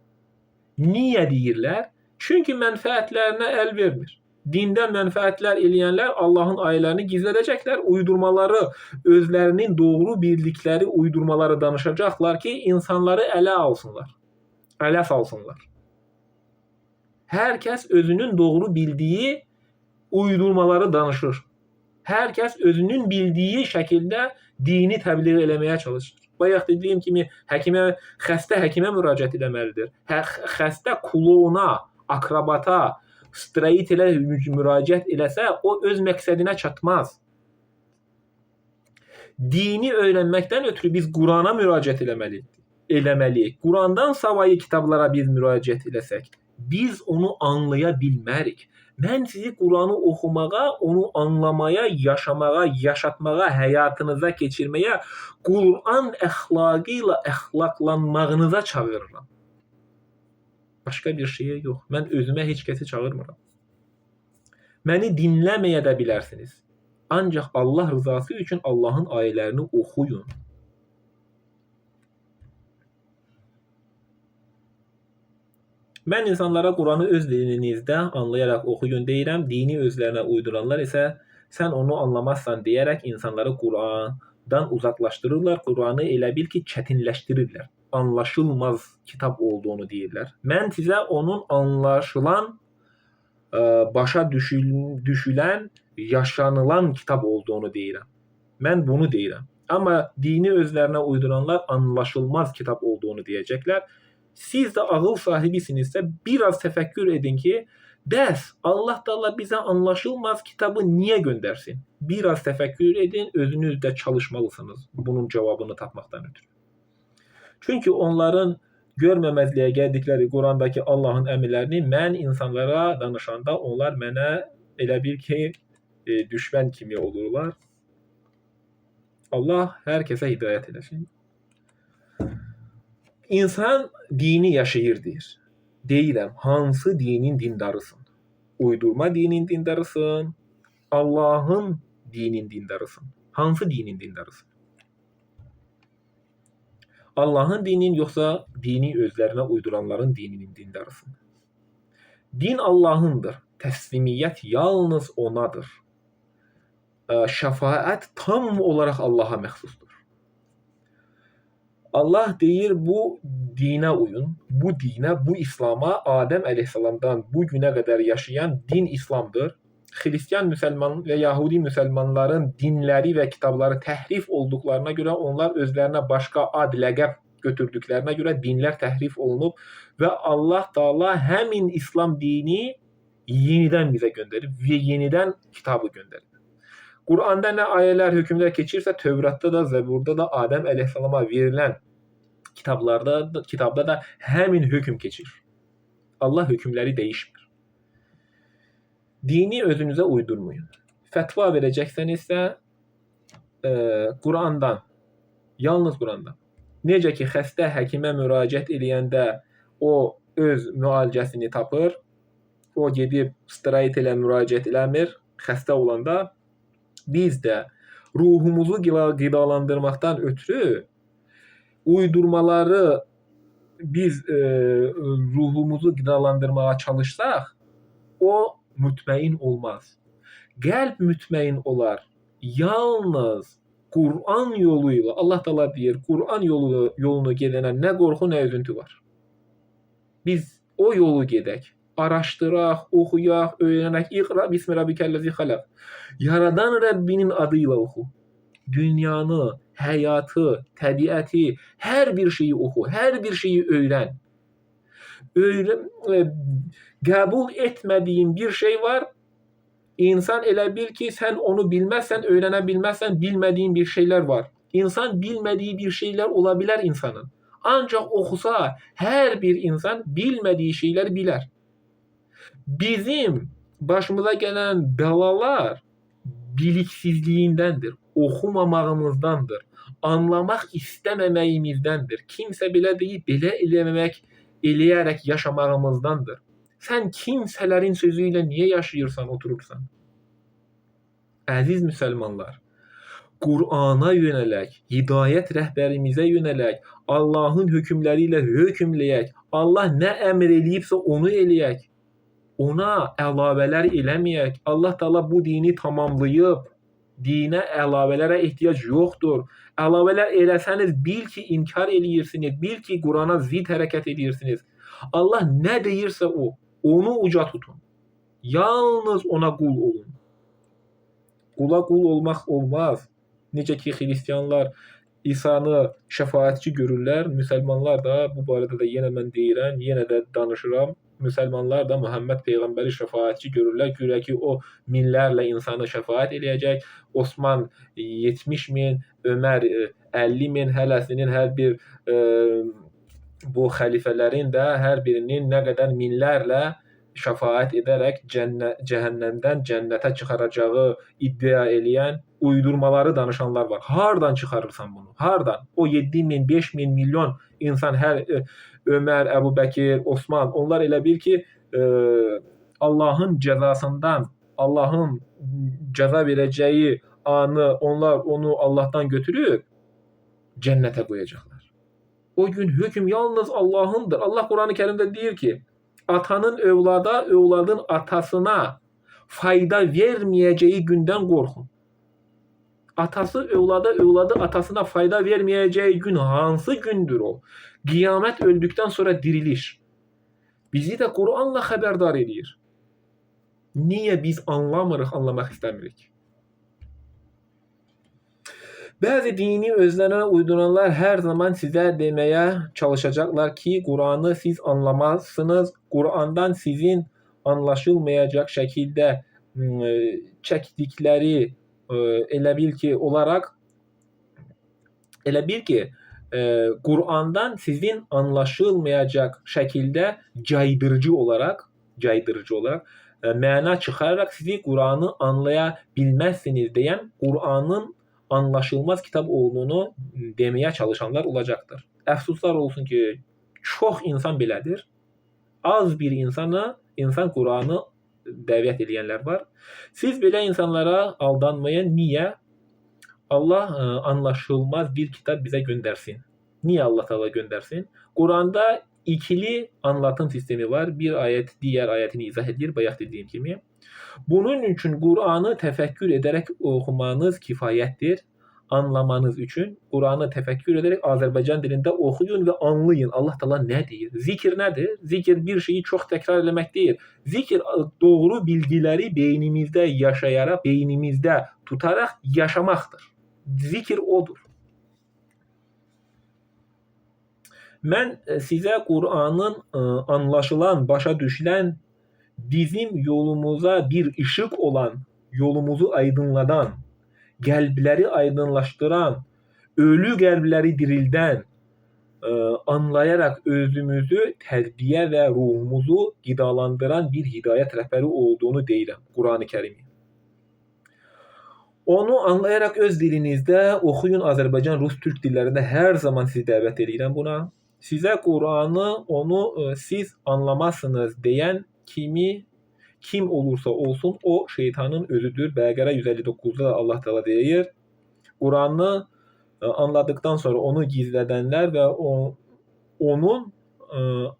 A: Niyə deyirlər? Çünki mənfəətlərinə əl vermir. Dindən mənfəətlər eləyənlər Allahın ayələrini gizlədəcəklər, uydurmaları, özlərinin doğru bildikləri uydurmaları danışacaqlar ki, insanları ələ alsınlar. Ələ salsınlar. Hər kəs özünün doğru bildiyi uydurmaları danışır. Hər kəs özünün bildiyi şəkildə dini təbliğ eləməyə çalışır. Bayaq dediyim kimi xəstə həkimə müraciət etməlidir. Xəstə klona, akrobata, streitelə müraciət eləsə, o öz məqsədinə çatmaz. Dini öyrənməkdən ötürü biz Qurana müraciət eləməliyik. Qurandan savayı kitablara biz müraciət eləsək, biz onu anlaya bilmərik. Mən sizi Quranı oxumağa, onu anlamaya, yaşamağa, yaşatmağa, həyatınıza keçirməyə, Quran əxlaqı ilə əxlaqlanmağınıza çağırıram. Başqa bir şeyə yox. Mən özümə heç kəsi çağırmıram. Məni dinləməyə də bilərsiniz. Ancaq Allah rızası üçün Allahın ayələrini oxuyun. Mən insanlara Quranı öz dilinizdə anlayaraq oxuyun deyirəm. Dini özlərinə uyduranlar isə sən onu anlamazsan deyərək insanları Qurandan uzaqlaşdırırlar. Quranı elə bil ki, çətinləşdirirlər. Anlaşılmaz kitab olduğunu deyirlər. Mən sizə onun anlaşılan, başa düşülən, yaşanılan kitab olduğunu deyirəm. Mən bunu deyirəm. Amma dini özlərinə uyduranlar anlaşılmaz kitab olduğunu deyəcəklər. Siz də ağıl sahibisinizsə biraz təfəkkür edin ki, bəs Allah Taala bizə anlaşılmaz kitabı niyə göndərsin? Biraz təfəkkür edin, özünüz də çalışmalısınız bunun cavabını tapmaqdan ötürü. Çünki onların görməməzliyə gəldikləri Qurandakı Allahın əmrlərini mən insanlara danışanda onlar mənə elə bir ki, düşmən kimi olurlar. Allah hər kəsə hidayət eləsin. İnsan dini yaşayır deyir. Deyirəm, hansı dinin dindarısın? Uydurma dinin dindarısın, Allahın dinin dindarısın. Hansı dinin dindarısın? Allahın dinin yoxsa dini özlərinə uyduranların dininin dindarısın? Din Allahındır. Təslimiyyət yalnız onadır. şəfaət tam olaraq Allaha məxsusdur. Allah deyir, bu dinə uyun, bu dinə, bu İslama, Adəm əleyhissalamdan bu günə qədər yaşayan din İslamdır. Xristian müsəlman və Yahudi müsəlmanların dinləri və kitabları təhrif olduqlarına görə onlar özlərinə başqa ad, ləqəb götürdüklərinə görə dinlər təhrif olunub və Allah Taala həmin İslam dini yenidən bizə göndərib və yenidən kitabı göndərib. Quranda nə ayələr, hökmlər keçirsə, Tövratda da, Zəburda da, Adəm əleyhissalama verilən kitabda da həmin hökm keçir. Allah hökmləri dəyişmir. Dini özünüzə uydurmayın. Fətva verəcəksənizsə Qurandan, yalnız Qurandan. Necə ki, xəstə həkimə müraciət edəndə o öz müalicəsini tapır, o gedib steroid ilə müraciət eləmir, xəstə olanda biz də ruhumuzu qidalandırmaqdan ötürü uydurmaları biz ruhumuzu qidalandırmağa çalışsaq, o mütməyin olmaz. Qəlb mütməyin olar. Yalnız Quran yoluyla, Allah Taala deyir, Quran yolunu gedənə nə qorxu, nə üzüntü var. Biz o yolu gedək. Araşdıraq, oxuyaq, öyrənək. İqra bismi rabbikəl-lezî xalaq. Yaradan Rəbbinin adıyla oxu. Dünyanı, həyatı, təbiəti, hər bir şeyi oxu, hər bir şeyi öyrən. Qəbul etmədiyin bir şey var. İnsan elə bil ki, sən onu bilməzsən, öyrənə bilməzsən, bilmədiyin bir şeylər var. İnsan bilmədiyi bir şeylər ola bilər insanın. Ancaq oxusa, hər bir insan bilmədiyi şeyləri bilər. Bizim başımıza gələn bəlalar biliksizliyindəndir, oxumamağımızdandır, anlamaq istəməməyimizdəndir. Kimsə belə deyib, belə eləyərək yaşamağımızdandır. Sən kimsələrin sözü ilə niyə yaşayırsan, oturursan? Əziz müsəlmanlar, Qur'ana yönələk, hidayət rəhbərimizə yönələk, Allahın hökmləri ilə hökmləyək, Allah nə əmr eləyibsə onu eləyək, ona əlavələr eləməyək. Allah Taala bu dini tamamlayıb, dinə əlavələrə ehtiyac yoxdur. Əlavələr eləsəniz, bil ki, inkar eləyirsiniz, bil ki, Qur'ana zid hərəkət edirsiniz. Allah nə deyirsə o, onu uca tutun. Yalnız ona qul olun. Qula qul olmaq olmaz. Necə ki, xristianlar İsa'nı şəfaətçi görürlər, müsəlmanlar da, bu barədə də yenə mən deyirəm, yenə də danışıram, müsəlmanlar da Muhammed Peyğəmbəri şəfaətçi görürlər. Görək ki, o minlərlə insanı şəfaət eləyəcək. Osman 70 min, Ömər 50 min, hələsinin hər bir bu xəlifələrin də hər birinin nə qədər minlərlə şəfaət edərək cəhənnəmdən cənnətə çıxaracağı iddia eləyən, uydurmaları danışanlar var. Hardan çıxarırsan bunu? Hardan? O 7 min, 5 min, milyon insan, hər Ömər, Əbu Bəkir, Osman, onlar elə bil ki, Allahın cəzasından, Allahın cəza verəcəyi anı onlar onu Allahdan götürüb cənnətə qoyacaqlar. O gün hökm yalnız Allahındır. Allah Quran-ı Kərimdə deyir ki, atanın övlada, övladın atasına fayda verməyəcəyi gündən qorxun. Atası övlada, övladı atasına fayda verməyəcəyi gün hansı gündür o? Qiyamət öldükdən sonra diriliş. Bizi də Quranla xəbərdar edir. Niyə biz anlamırıq, anlamaq istəmirik? Bəzi dini özlərinə uyduranlar hər zaman sizə deməyə çalışacaqlar ki, Quranı siz anlamazsınız. Qurandan sizin anlaşılmayacaq şəkildə çəkdikləri elə bil ki, Qurandan sizin anlaşılmayacaq şəkildə caydırıcı olaraq məna çıxararaq sizi Quranı anlaya bilməzsiniz deyən Quranın anlaşılmaz kitab olduğunu deməyə çalışanlar olacaqdır. Əfsuslar olsun ki, çox insan belədir. Az bir insan Quranı dəvət edənlər var. Siz belə insanlara aldanmayın. Niyə? Allah anlaşılmaz bir kitab bizə göndərsin. Niyə Allah Taala göndərsin? Quranda ikili anlatım sistemi var. Bir ayet diğer ayetini izah edir, bayaq dediyim kimi. Bunun üçün Qur'anı təfəkkür edərək oxumanız kifayətdir. Anlamanız üçün Qur'anı təfəkkür edərək Azərbaycan dilində oxuyun və anlayın. Allah Taala nə deyir? Zikr nədir? Zikr bir şeyi çox təkrar eləmək deyil. Zikr doğru bilgiləri beynimizdə yaşayaraq, beynimizdə tutaraq yaşamaqdır. Zikr odur. Mən sizə Qur'anın anlaşılan, başa düşülən, bizim yolumuza bir ışık olan, yolumuzu aydınladan, qəlbləri aydınlaşdıran, ölü qəlbləri dirildən, anlayaraq özümüzü tərbiyə və ruhumuzu qidalandıran bir hidayət rəhbəri olduğunu deyirəm Qur'an-ı Kərimi. Onu anlayaraq öz dilinizdə oxuyun. Azərbaycan, Rus, Türk dillərində hər zaman sizi dəvət edirəm buna. Sizə Qur'anı, onu siz anlamazsınız deyən kim olursa olsun o şeytanın özüdür. Bəqərə 159'da Allah Teala deyir. Qur'anı anladıktan sonra onu gizlədənlər və onun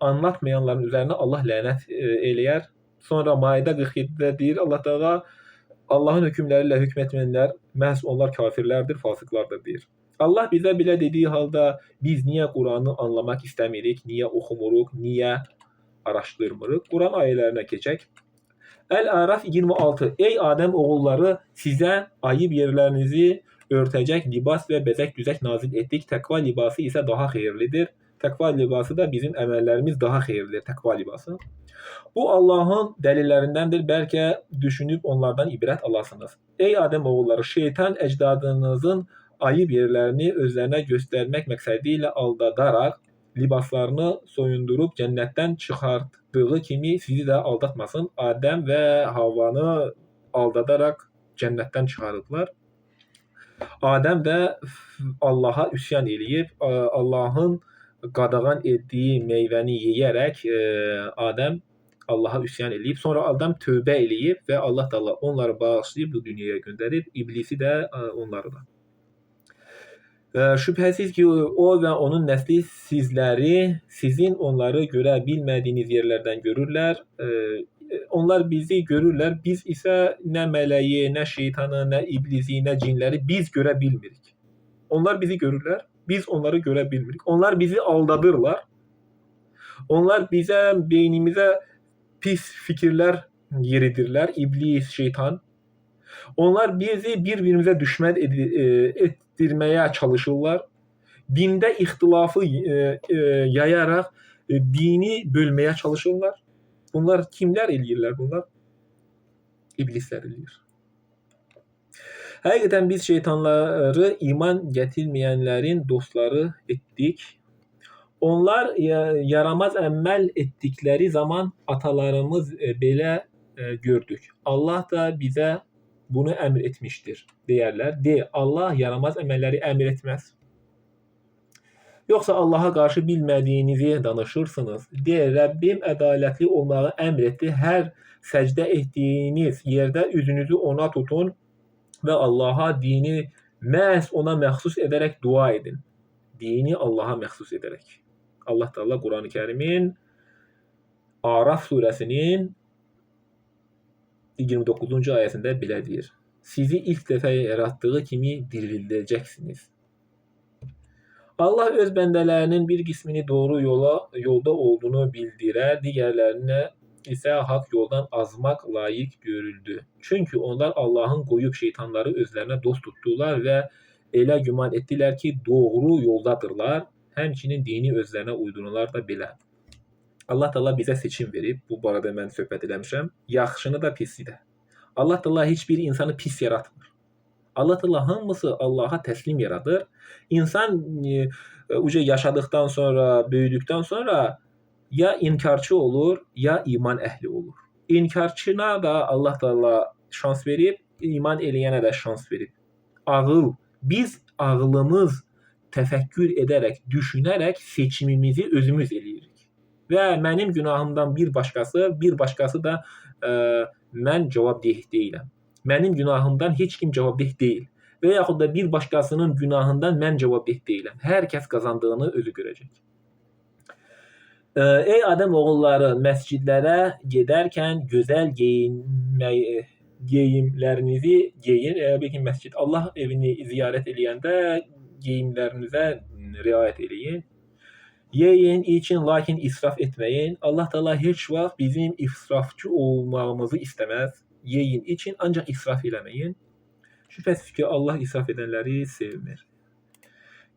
A: anlatmayanların üzərinə Allah lənət eləyər. Sonra Maide 47'də deyir Allah Teala, Allahın hökmləri ilə hökm etməyənlər məhz onlar kafirlərdir, fasıqlardır deyir. Allah bizə belə dediyi halda biz niyə Qur'anı anlamaq istəmirik, niyə oxumuruq, niyə araşdırmırıq? Quran ayələrinə keçək. Əl-Əraf 26. Ey Adəm oğulları, sizə ayıb yerlərinizi örtəcək libas və bəzək düzək nazil etdik. Təqva libası isə daha xeyirlidir. Təqva libası da bizim əməllərimiz daha xeyirlidir, təqva libası. Bu Allahın dəlillərindəndir. Bəlkə düşünüb onlardan ibrət alasınız. Ey Adəm oğulları, şeytan əcdadınızın ayıb yerlərini özlərinə göstərmək məqsədi ilə aldadaraq libaslarını soyundurub cənnətdən çıxartdığı kimi sizi də aldatmasın. Adəm və Havvanı aldadaraq cənnətdən çıxarıblar. Adəm də Allaha üsyan eləyib, Allahın qadağan etdiyi meyvəni yeyərək Adəm Allaha üsyan eləyib. Sonra Adəm tövbə eləyib və Allah Taala onları bağışlayıb bu dünyaya göndərib, iblisi də onları da. Şübhəsiz ki o və onun nəsli sizin onları görə bilmədiyiniz yerlərdən görürlər. Onlar bizi görürlər, biz isə nə mələyi, nə şeytanı, nə iblisi, nə cinləri biz görə bilmirik. Onlar bizi görürlər, biz onları görə bilmirik. Onlar bizi aldadırlar. Onlar bizə, beynimizə pis fikirlər yeridirlər, iblis, şeytan. Onlar bizi bir-birimizə düşmən etdirməyə çalışırlar. Dində ixtilafı yayaraq dini bölməyə çalışırlar. Bunlar kimlər eləyirlər bunlar? İblislər eləyir. Həqiqətən biz şeytanları iman gətirməyənlərin dostları etdik. Onlar yaramaz əməl etdikləri zaman atalarımız belə gördük. Allah da bizə bunu əmr etmişdir deyərlər. Allah yaramaz əməlləri əmr etməz. Yoxsa Allaha qarşı bilmədiyinizi danışırsınız. Rəbbim ədalətli olmağı əmr etdi. Hər səcdə etdiyiniz yerdə üzünüzü ona tutun və Allaha dini məhz ona məxsus edərək dua edin. Dini Allaha məxsus edərək. Allah Teala Quran-ı Kərimin Araf surəsinin 29-cu ayəsində belə deyir. Sizi ilk dəfə yaratdığı kimi dirildəcəksiniz. Allah öz bəndələrinin bir qismini doğru yolda olduğunu bildirər, digərlərinə isə haqq yoldan azmaq layiq görüldü. Çünki onlar Allahın qoyub şeytanları özlərinə dost tutdular və elə güman etdilər ki, doğru yoldadırlar. Həmçinin dini özlərinə uydururlar da belə. Allah Teala bizə seçim verib. Bu barədə mən söhbət eləmişəm. Yaxşını da pisi də. Allah Teala heç bir insanı pis yaratmır. Allah Teala hamısı Allaha təslim yaradır. İnsan yaşadıktan sonra, böyüdükten sonra ya inkarçı olur, ya iman əhli olur. İnkarçına da Allah Teala şans verib, iman eləyənə də şans verib. Ağıl, biz ağlımız təfəkkür edərək, düşünərək seçimimizi özümüz eləyirik. Və mənim günahımdan bir başqası da mən cavabdeh deyiləm. Mənim günahımdan heç kim cavabdeh deyil. Və yaxud da bir başqasının günahından mən cavabdeh deyiləm. Hər kəs qazandığını özü görəcək. Ey Adəm oğulları, məscidlərə gedərkən gözəl geyimlərinizi geyin. Bir ki, məscid Allah evini ziyarət eləyəndə geyimlərinizə riayət eləyin. Yeyin, için, lakin israf etməyin. Allah Teala heç vaxt bizim israfçı olmağımızı istəməz. Yeyin, için, ancaq israf eləməyin. Şübhəsiz ki, Allah israf edənləri sevmir.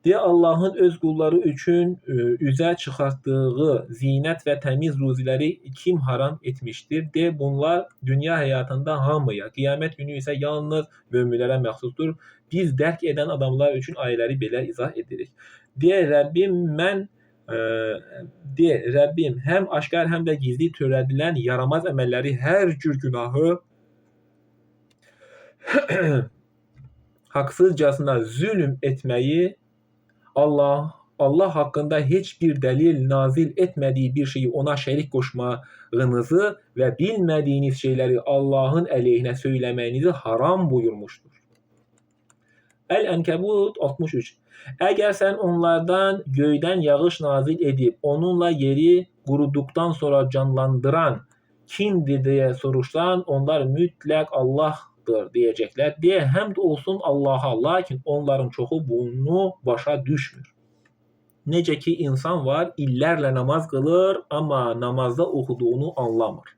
A: Deyə Allahın öz qulları üçün üzə çıxartdığı zinət və təmiz ruziləri kim haram etmişdir? De, bunlar dünya həyatında hamıya, qiyamət günü isə yalnız möminlərə məxsusdur. Biz dərk edən adamlar üçün ayələri belə izah edirik. De, Rəbbim həm aşkar, həm də gizli törədilən yaramaz əməlləri, hər cür günahı haqsızcasına zülm etməyi, Allah haqqında heç bir dəlil nazil etmədiyi bir şeyi ona şərik qoşmağınızı və bilmədiyiniz şeyləri Allahın əleyhinə söyləməyinizi haram buyurmuşdur. Əl-Ənkəbut 63. Əgər sən onlardan göydən yağış nazil edib, onunla yeri quruduqdan sonra canlandıran kimdir deyə soruşsan, onlar mütləq Allahdır deyəcəklər. Deyə həmd olsun Allaha, lakin onların çoxu bunu başa düşmür. Necə ki, insan var, illərlə namaz qılır, amma namazda oxuduğunu anlamır.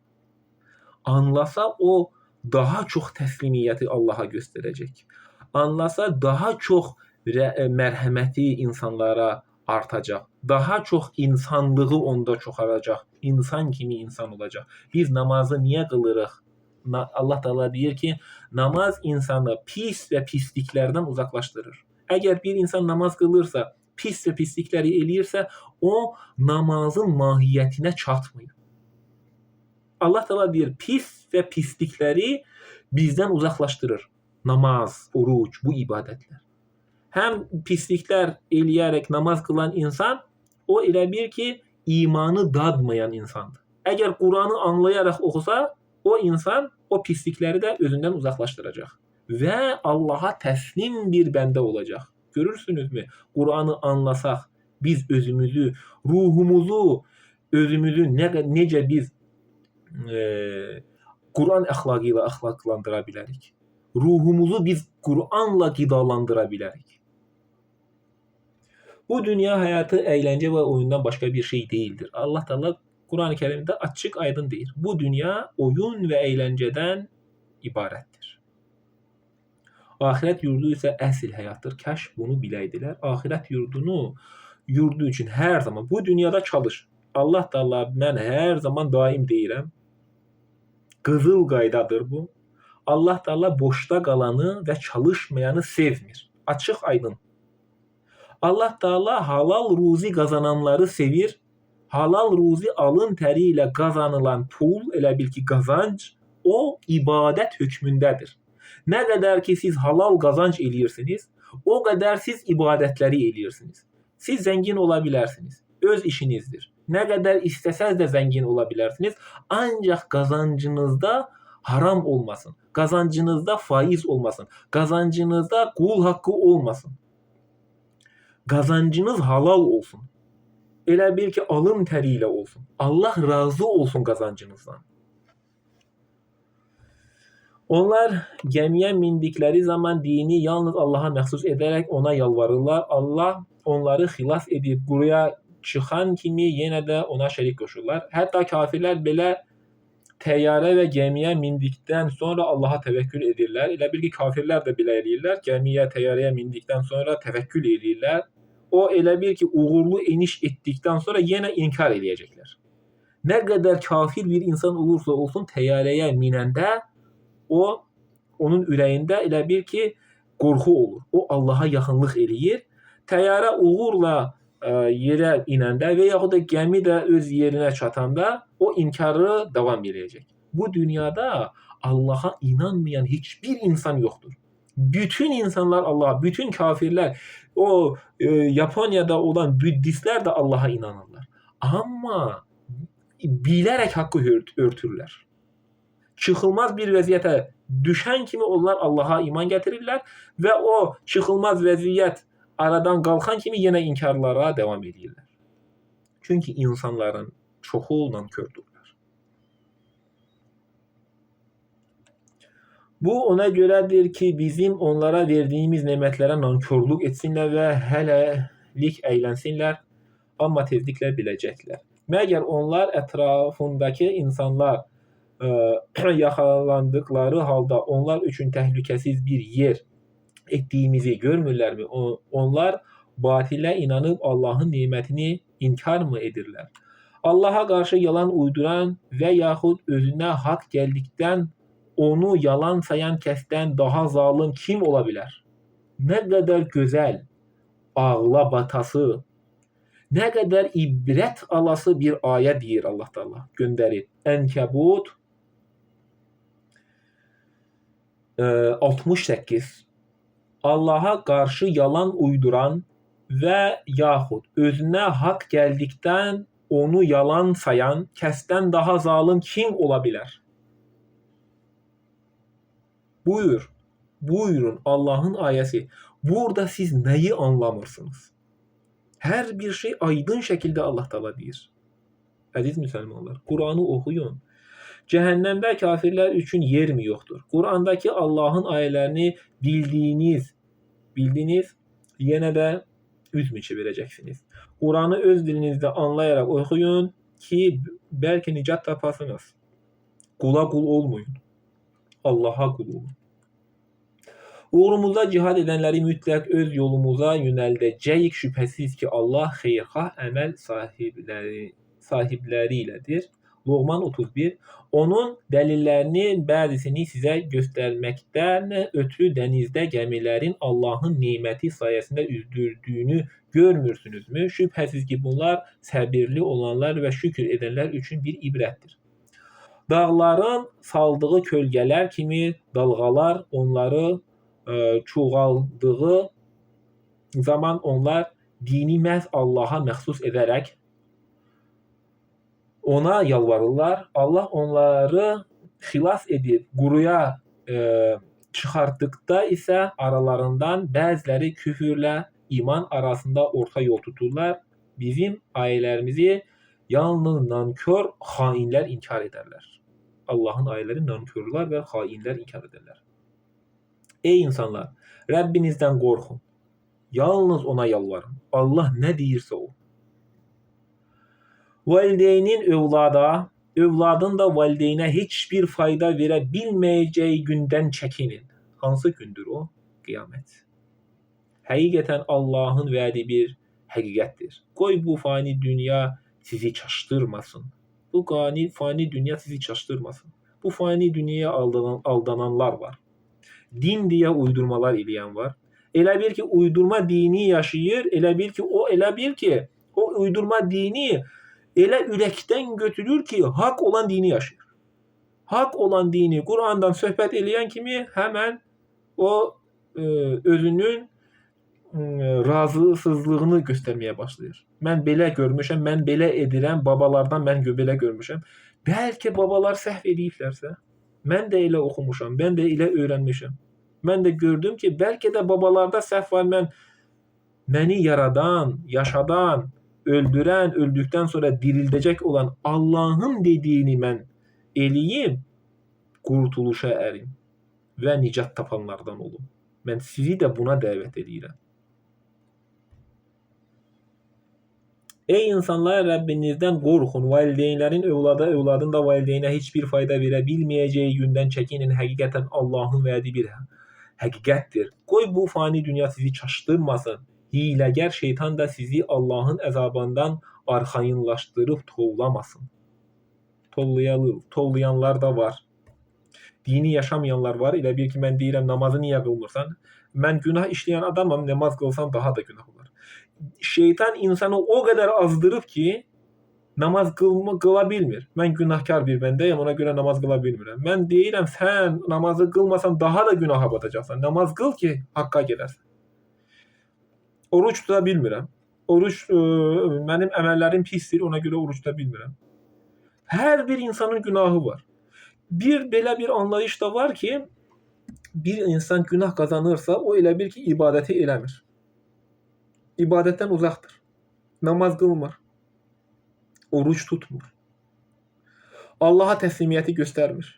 A: Anlasa, o daha çox təslimiyyəti Allaha göstərəcək. Anlasa, daha çox mərhəməti insanlara artacaq. Daha çox insanlığı onda çoxaracaq. İnsan kimi insan olacaq. Biz namazı niyə qılırıq? Allah Teala deyir ki, namaz insanı pis və pisliklərdən uzaqlaşdırır. Əgər bir insan namaz qılırsa, pis və pislikləri eləyirsə, o namazın mahiyyətinə çatmır. Allah Teala deyir, pis və pislikləri bizdən uzaqlaşdırır. Namaz, oruc, bu ibadətlər. Həm pisliklər eləyərək namaz qılan insan, o elə bir ki, imanı dadmayan insandır. Əgər Quranı anlayaraq oxusa, o insan o pislikləri də özündən uzaqlaşdıracaq və Allaha təslim bir bəndə olacaq. Görürsünüzmü? Quranı anlasaq, biz özümüzü, ruhumuzu, özümüzü necə biz Quran əxlaqı ilə əxlaqlandıra bilərik. Ruhumuzu biz Quranla qidalandıra bilərik. Bu dünya həyatı əyləncə və oyundan başqa bir şey deyildir. Allah Teala Quran-ı Kərimdə açıq aydın deyir. Bu dünya oyun və əyləncədən ibarətdir. Axirət yurdu isə əsl həyatdır. Kəş bunu biləydilər. Axirət yurdu üçün hər zaman bu dünyada çalış. Allah Teala mən hər zaman daim deyirəm. Qızıl qaydadır bu. Allah Teala boşda qalanı və çalışmayanı sevmir. Açıq aydın. Allah Teala halal ruzi qazananları sevir. Halal ruzi alın təri ilə qazanılan pul, elə bil ki qazanc, o ibadət hökmündədir. Nə qədər ki siz halal qazanc eləyirsiniz, o qədər siz ibadətləri eləyirsiniz. Siz zəngin ola bilərsiniz. Öz işinizdir. Nə qədər istəsəz də zəngin ola bilərsiniz. Ancaq qazancınızda haram olmasın. Qazancınızda faiz olmasın. Qazancınızda qul haqqı olmasın. Qazancınız halal olsun. Elə bil ki, alın təri ilə olsun. Allah razı olsun qazancınızdan. Onlar gəmiyə mindikləri zaman dini yalnız Allaha məxsus edərək ona yalvarırlar. Allah onları xilas edib quruya çıxan kimi yenə də ona şərik qoşurlar. Hətta kafirlər belə təyyarə və gəmiyə mindikdən sonra Allaha təvəkkül edirlər. Elə bil ki, kafirlər də belə eləyirlər. Gəmiyə, təyyarəyə mindikdən sonra təvəkkül edirlər. O elə bil ki, uğurlu eniş etdikdən sonra yenə inkar eləyəcəklər. Nə qədər kafir bir insan olursa olsun, təyyarəyə minəndə onun ürəyində elə bil ki, qorxu olur. O Allaha yaxınlıq eləyir. Təyyarə uğurla yerə inəndə və yaxud da gəmi də öz yerinə çatanda o inkarı davam edəcək. Bu dünyada Allaha inanmayan heç bir insan yoxdur. Bütün insanlar Allaha, bütün kafirlər, o Yaponiyada olan Büddistlər də Allaha inanırlar. Amma bilərək haqqı örtürlər. Çıxılmaz bir vəziyyətə düşən kimi onlar Allaha iman gətirirlər və o çıxılmaz vəziyyət aradan qalxan kimi yenə inkarlara davam edirlər. Çünki insanların çoxu nankördürlər. Bu ona görədir ki, bizim onlara verdiyimiz nemətlərə nankörlük etsinlər və hələlik əylənsinlər, amma tezliklə biləcəklər. Məgər onlar ətrafındakı insanlar yaxalandıqları halda onlar üçün təhlükəsiz bir yer etdiyimizi görmürlərmi? Onlar batilə inanıb Allahın nemətini inkar mı edirlər? Allaha qarşı yalan uyduran və yaxud özünə haqq gəldikdən onu yalan sayan kəsdən daha zalım kim ola bilər? Nə qədər gözəl, ağla batası, nə qədər ibrət alası bir ayə deyir Allah Taala göndərib. Ənkəbut 68. Allaha qarşı yalan uyduran və yaxud özünə haqq gəldikdən onu yalan sayan kəsdən daha zalım kim ola bilər? Buyurun Allahın ayəsi. Burada siz nəyi anlamırsınız? Hər bir şey aydın şəkildə Allah Taala deyir. Əziz müsəlmanlar, Quranı oxuyun. Cəhənnəmdə kafirlər üçün yer mi yoxdur? Qurandakı Allahın ayələrini bildiniz, yenə də üz mü çevirəcəksiniz? Quranı öz dilinizdə anlayaraq oxuyun ki, bəlkə nicat tapasınız. Qula qul olmayın. Allaha qul olun. Uğrumuzda cihad edənləri mütləq öz yolumuza yönəldəcəyik. Şübhəsiz ki, Allah xeyirxah əməl sahibləri ilədir. Loğman 31. Onun dəlillərinin bəzisini sizə göstərməkdən ötürü dənizdə gəmilərin Allahın neməti sayəsində üzdürdüyünü görmürsünüzmü? Şübhəsiz ki, bunlar səbirli olanlar və şükür edənlər üçün bir ibrətdir. Dağların saldığı kölgələr kimi dalğalar onları çuğaldığı zaman onlar dini məhz Allaha məxsus edərək ona yalvarırlar. Allah onları xilas edib quruya çıxartdıqda isə aralarından bəziləri küfürlə iman arasında orta yol tuturlar. Bizim ayələrimizi yalnız nankör xainlər inkar edərlər. Allahın ayələri nankörlər və xainlər inkar edərlər. Ey insanlar, Rəbbinizdən qorxun. Yalnız ona yalvarın. Allah nə deyirsə o. Valideynin övladın da valideynə heç bir fayda verə bilməyəcəyi gündən çəkinin. Hansı gündür o? Qiyamət. Həqiqətən Allahın vədi bir həqiqətdir. Qoy bu fani dünya sizi çaşdırmasın. Bu fani dünya sizi çaşdırmasın. Bu fani dünyaya aldananlar var. Din deyə uydurmalar eləyən var. Elə bil ki, uydurma dini yaşayır. Elə bil ki, o uydurma dini elə ürəkdən götürür ki, haqq olan dini yaşayır. Haqq olan dini Qurandan söhbət eləyən kimi həmən o özünün razısızlığını göstərməyə başlayır. Mən belə görmüşəm, mən belə edirəm, babalardan mən belə görmüşəm. Bəlkə babalar səhv ediblərsə, mən də elə oxumuşam, mən də elə öyrənmişəm. Mən də gördüm ki, bəlkə də babalarda səhv var. Məni yaradan, yaşadan, öldürən, öldükdən sonra dirildəcək olan Allahın dediyini mən eləyim, qurtuluşa ərim və nicat tapanlardan olum. Mən sizi də buna dəvət edirəm. Ey insanlar, Rəbbinizdən qorxun. Valideynlərin övladın da valideynə heç bir fayda verə bilməyəcəyi gündən çəkinin. Həqiqətən Allahın vədi bir həqiqətdir. Qoy bu fani dünya sizi çaşdırmasın. Hiləgər şeytan da sizi Allahın əzabından arxayınlaşdırıb tovlamasın. Tovlayanlar da var. Dini yaşamayanlar var. Elə bil ki, mən deyirəm, namazı niyə qılmırsan? Mən günah işləyən adamam, namaz qılsam daha da günah olar. Şeytan insanı o qədər azdırıb ki, namaz qıla bilmir. Mən günahkar bir bəndəyəm, ona görə namaz qıla bilmirəm. Mən deyirəm, sən namazı qılmasan daha da günaha batacaqsan. Namaz qıl ki, haqqa gedərsən. Oruç tuta bilmirəm. Mənim əməllərim pisdir, ona görə oruç tuta bilmirəm. Hər bir insanın günahı var. Belə bir anlayış da var ki, bir insan günah qazanırsa, o elə bil ki, ibadəti eləmir. İbadətdən uzaqdır. Namaz qılmır. oruç tutmur. Allaha təslimiyyəti göstərmir.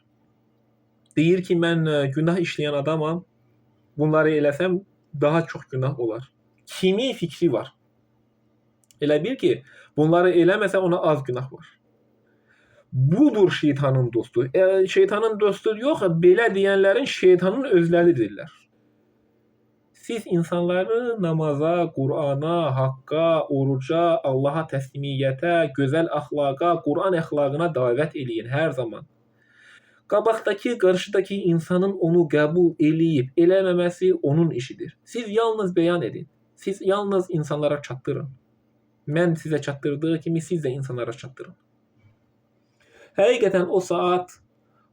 A: Deyir ki, mən günah işləyən adamam, bunları eləsəm daha çox günah olar. Kimi fikri var. Elə bil ki, bunları eləməsə ona az günah var. Budur şeytanın dostu. Şeytanın dostu yox, belə deyənlərin şeytanın özləridirlər. Siz insanları namaza, Qur'ana, haqqa, oruca, Allaha təslimiyyətə, gözəl əxlaqa, Qur'an əxlaqına dəvət eləyin hər zaman. Qabaqdakı, qarşıdakı insanın onu qəbul eləyib eləməməsi onun işidir. Siz yalnız bəyan edin. Siz yalnız insanlara çatdırın. Mən sizə çatdırdığı kimi siz də insanlara çatdırın. Həqiqətən o saat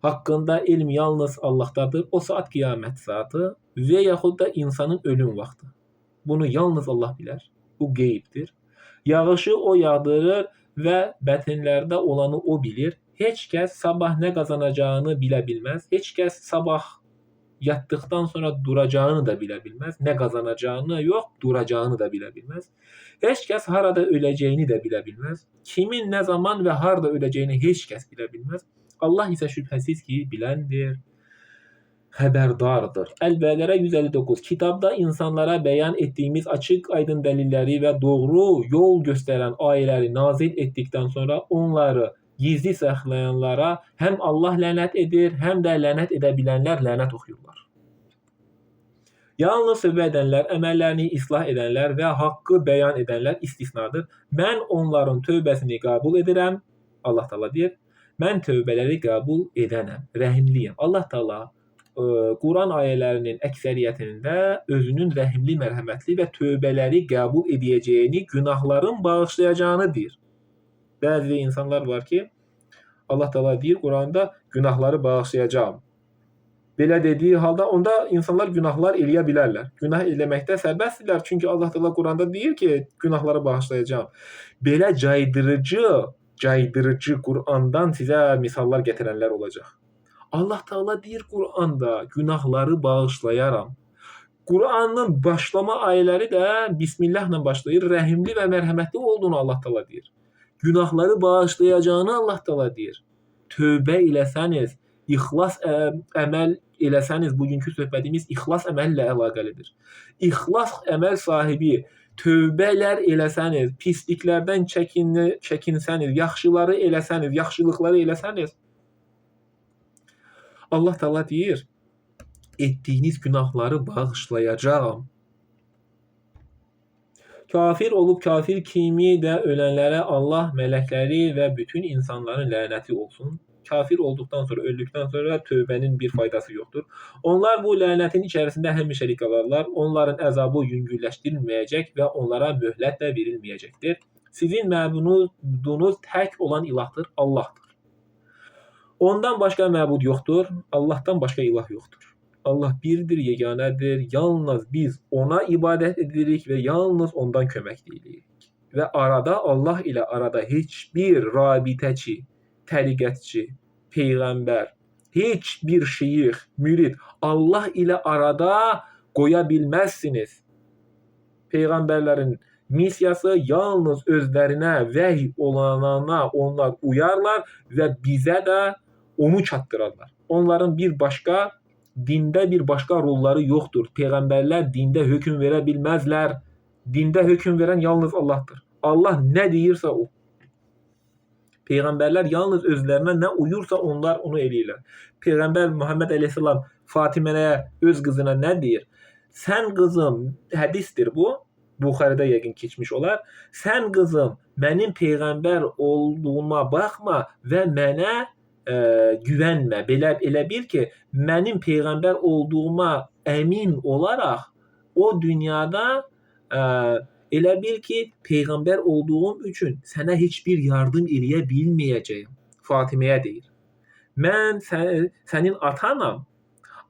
A: haqqında elm yalnız Allahdadır. O saat qiyamət saatı və yaxud da insanın ölüm vaxtı. Bunu yalnız Allah bilər. Bu qeybdir. Yağışı o yağdırır və bətnlərdə olanı o bilir. Heç kəs sabah nə qazanacağını bilə bilməz. Heç kəs sabah yatdıqdan sonra duracağını da bilə bilməz. Nə qazanacağını yox, duracağını da bilə bilməz. Heç kəs harada öləcəyini də bilə bilməz. Kimin nə zaman və harada öləcəyini heç kəs bilə bilməz. Allah isə şübhəsiz ki, biləndir, xəbərdardır. Əl-Bəqərə 159. Kitabda insanlara bəyan etdiyimiz açıq aydın dəlilləri və doğru yol göstərən ayələri nazil etdikdən sonra onları gizli saxlayanlara həm Allah lənət edir, həm də lənət edə bilənlər lənət oxuyurlar. Yalnız tövbə edənlər, əməllərini islah edənlər və haqqı bəyan edənlər istisnadır. Mən onların tövbəsini qəbul edirəm. Allah Taala deyir, mən tövbələri qəbul edənəm, rəhimliyəm. Allah Taala Quran ayələrinin əksəriyyətində özünün rəhimli, mərhəmətli və tövbələri qəbul edəcəyini, günahların bağışlayacağını deyir. Bəzi insanlar var ki, Allah Taala deyir Quranda günahları bağışlayacağam. Belə dediyi halda onda insanlar günahlar eləyə bilərlər. Günah eləməkdə sərbəstdirlər. Çünki Allah Taala Quranda deyir ki, günahları bağışlayacağam. Belə caydırıcı Qurandan sizə misallar gətirənlər olacaq. Allah Taala deyir Quranda günahları bağışlayaram. Quranın başlama ayələri də Bismillahla başlayır. Rəhimli və mərhəmətli olduğunu Allah Taala deyir. Günahları bağışlayacağını Allah Taala deyir. Tövbə eləsəniz, İxlas əməl eləsəniz, bugünkü söhbətimiz ixlas əməllə əlaqəlidir. İxlas əməl sahibi tövbələr eləsəniz, pisliklərdən çəkinsəniz, yaxşıları eləsəniz, yaxşılıqları eləsəniz, Allah Taala deyir, etdiyiniz günahları bağışlayacağam. Kafir olub kafir kimi də ölənlərə Allah, mələkləri və bütün insanların lənəti olsun. Kafir olduqdan sonra, öldükdən sonra tövbənin bir faydası yoxdur. Onlar bu lənətin içərisində həmişəlik qalarlar. Onların əzabı yüngülləşdirilməyəcək və onlara möhlət də verilməyəcəkdir. Sizin məbudunuz tək olan ilahdır, Allahdır. Ondan başqa məbud yoxdur, Allahdan başqa ilah yoxdur. Allah birdir, yeganədir. Yalnız biz ona ibadət edirik və yalnız ondan kömək diləyirik. Və arada Allah ilə arada heç bir rabitəçi, təriqətçi, peyğəmbər, heç bir şeyx, mürid Allah ilə arada qoya bilməzsiniz. Peyğəmbərlərin missiyası yalnız özlərinə vəhy olanana onlar uyarlar və bizə də onu çatdırarlar. Onların bir başqa dində bir başqa rolları yoxdur. Peyğəmbərlər dində hökm verə bilməzlər. Dində hökm verən yalnız Allahdır. Allah nə deyirsə o. Peyğəmbərlər yalnız özlərinə nə uyursa onlar onu eləyirlər. Peyğəmbər Muhammed əleyhissalam Fatiməyə öz qızına nə deyir? Sən qızım, hədisdir bu, Buxarıda yəqin keçmiş olar. Sən qızım, mənim peyğəmbər olduğuma baxma və mənə güvənmə. Elə bil ki, mənim peyğəmbər olduğuma əmin olaraq o dünyada elə bil ki, peyğəmbər olduğum üçün sənə heç bir yardım eləyə bilməyəcəyim. Fatiməyə deyir. Mən sənin atanam,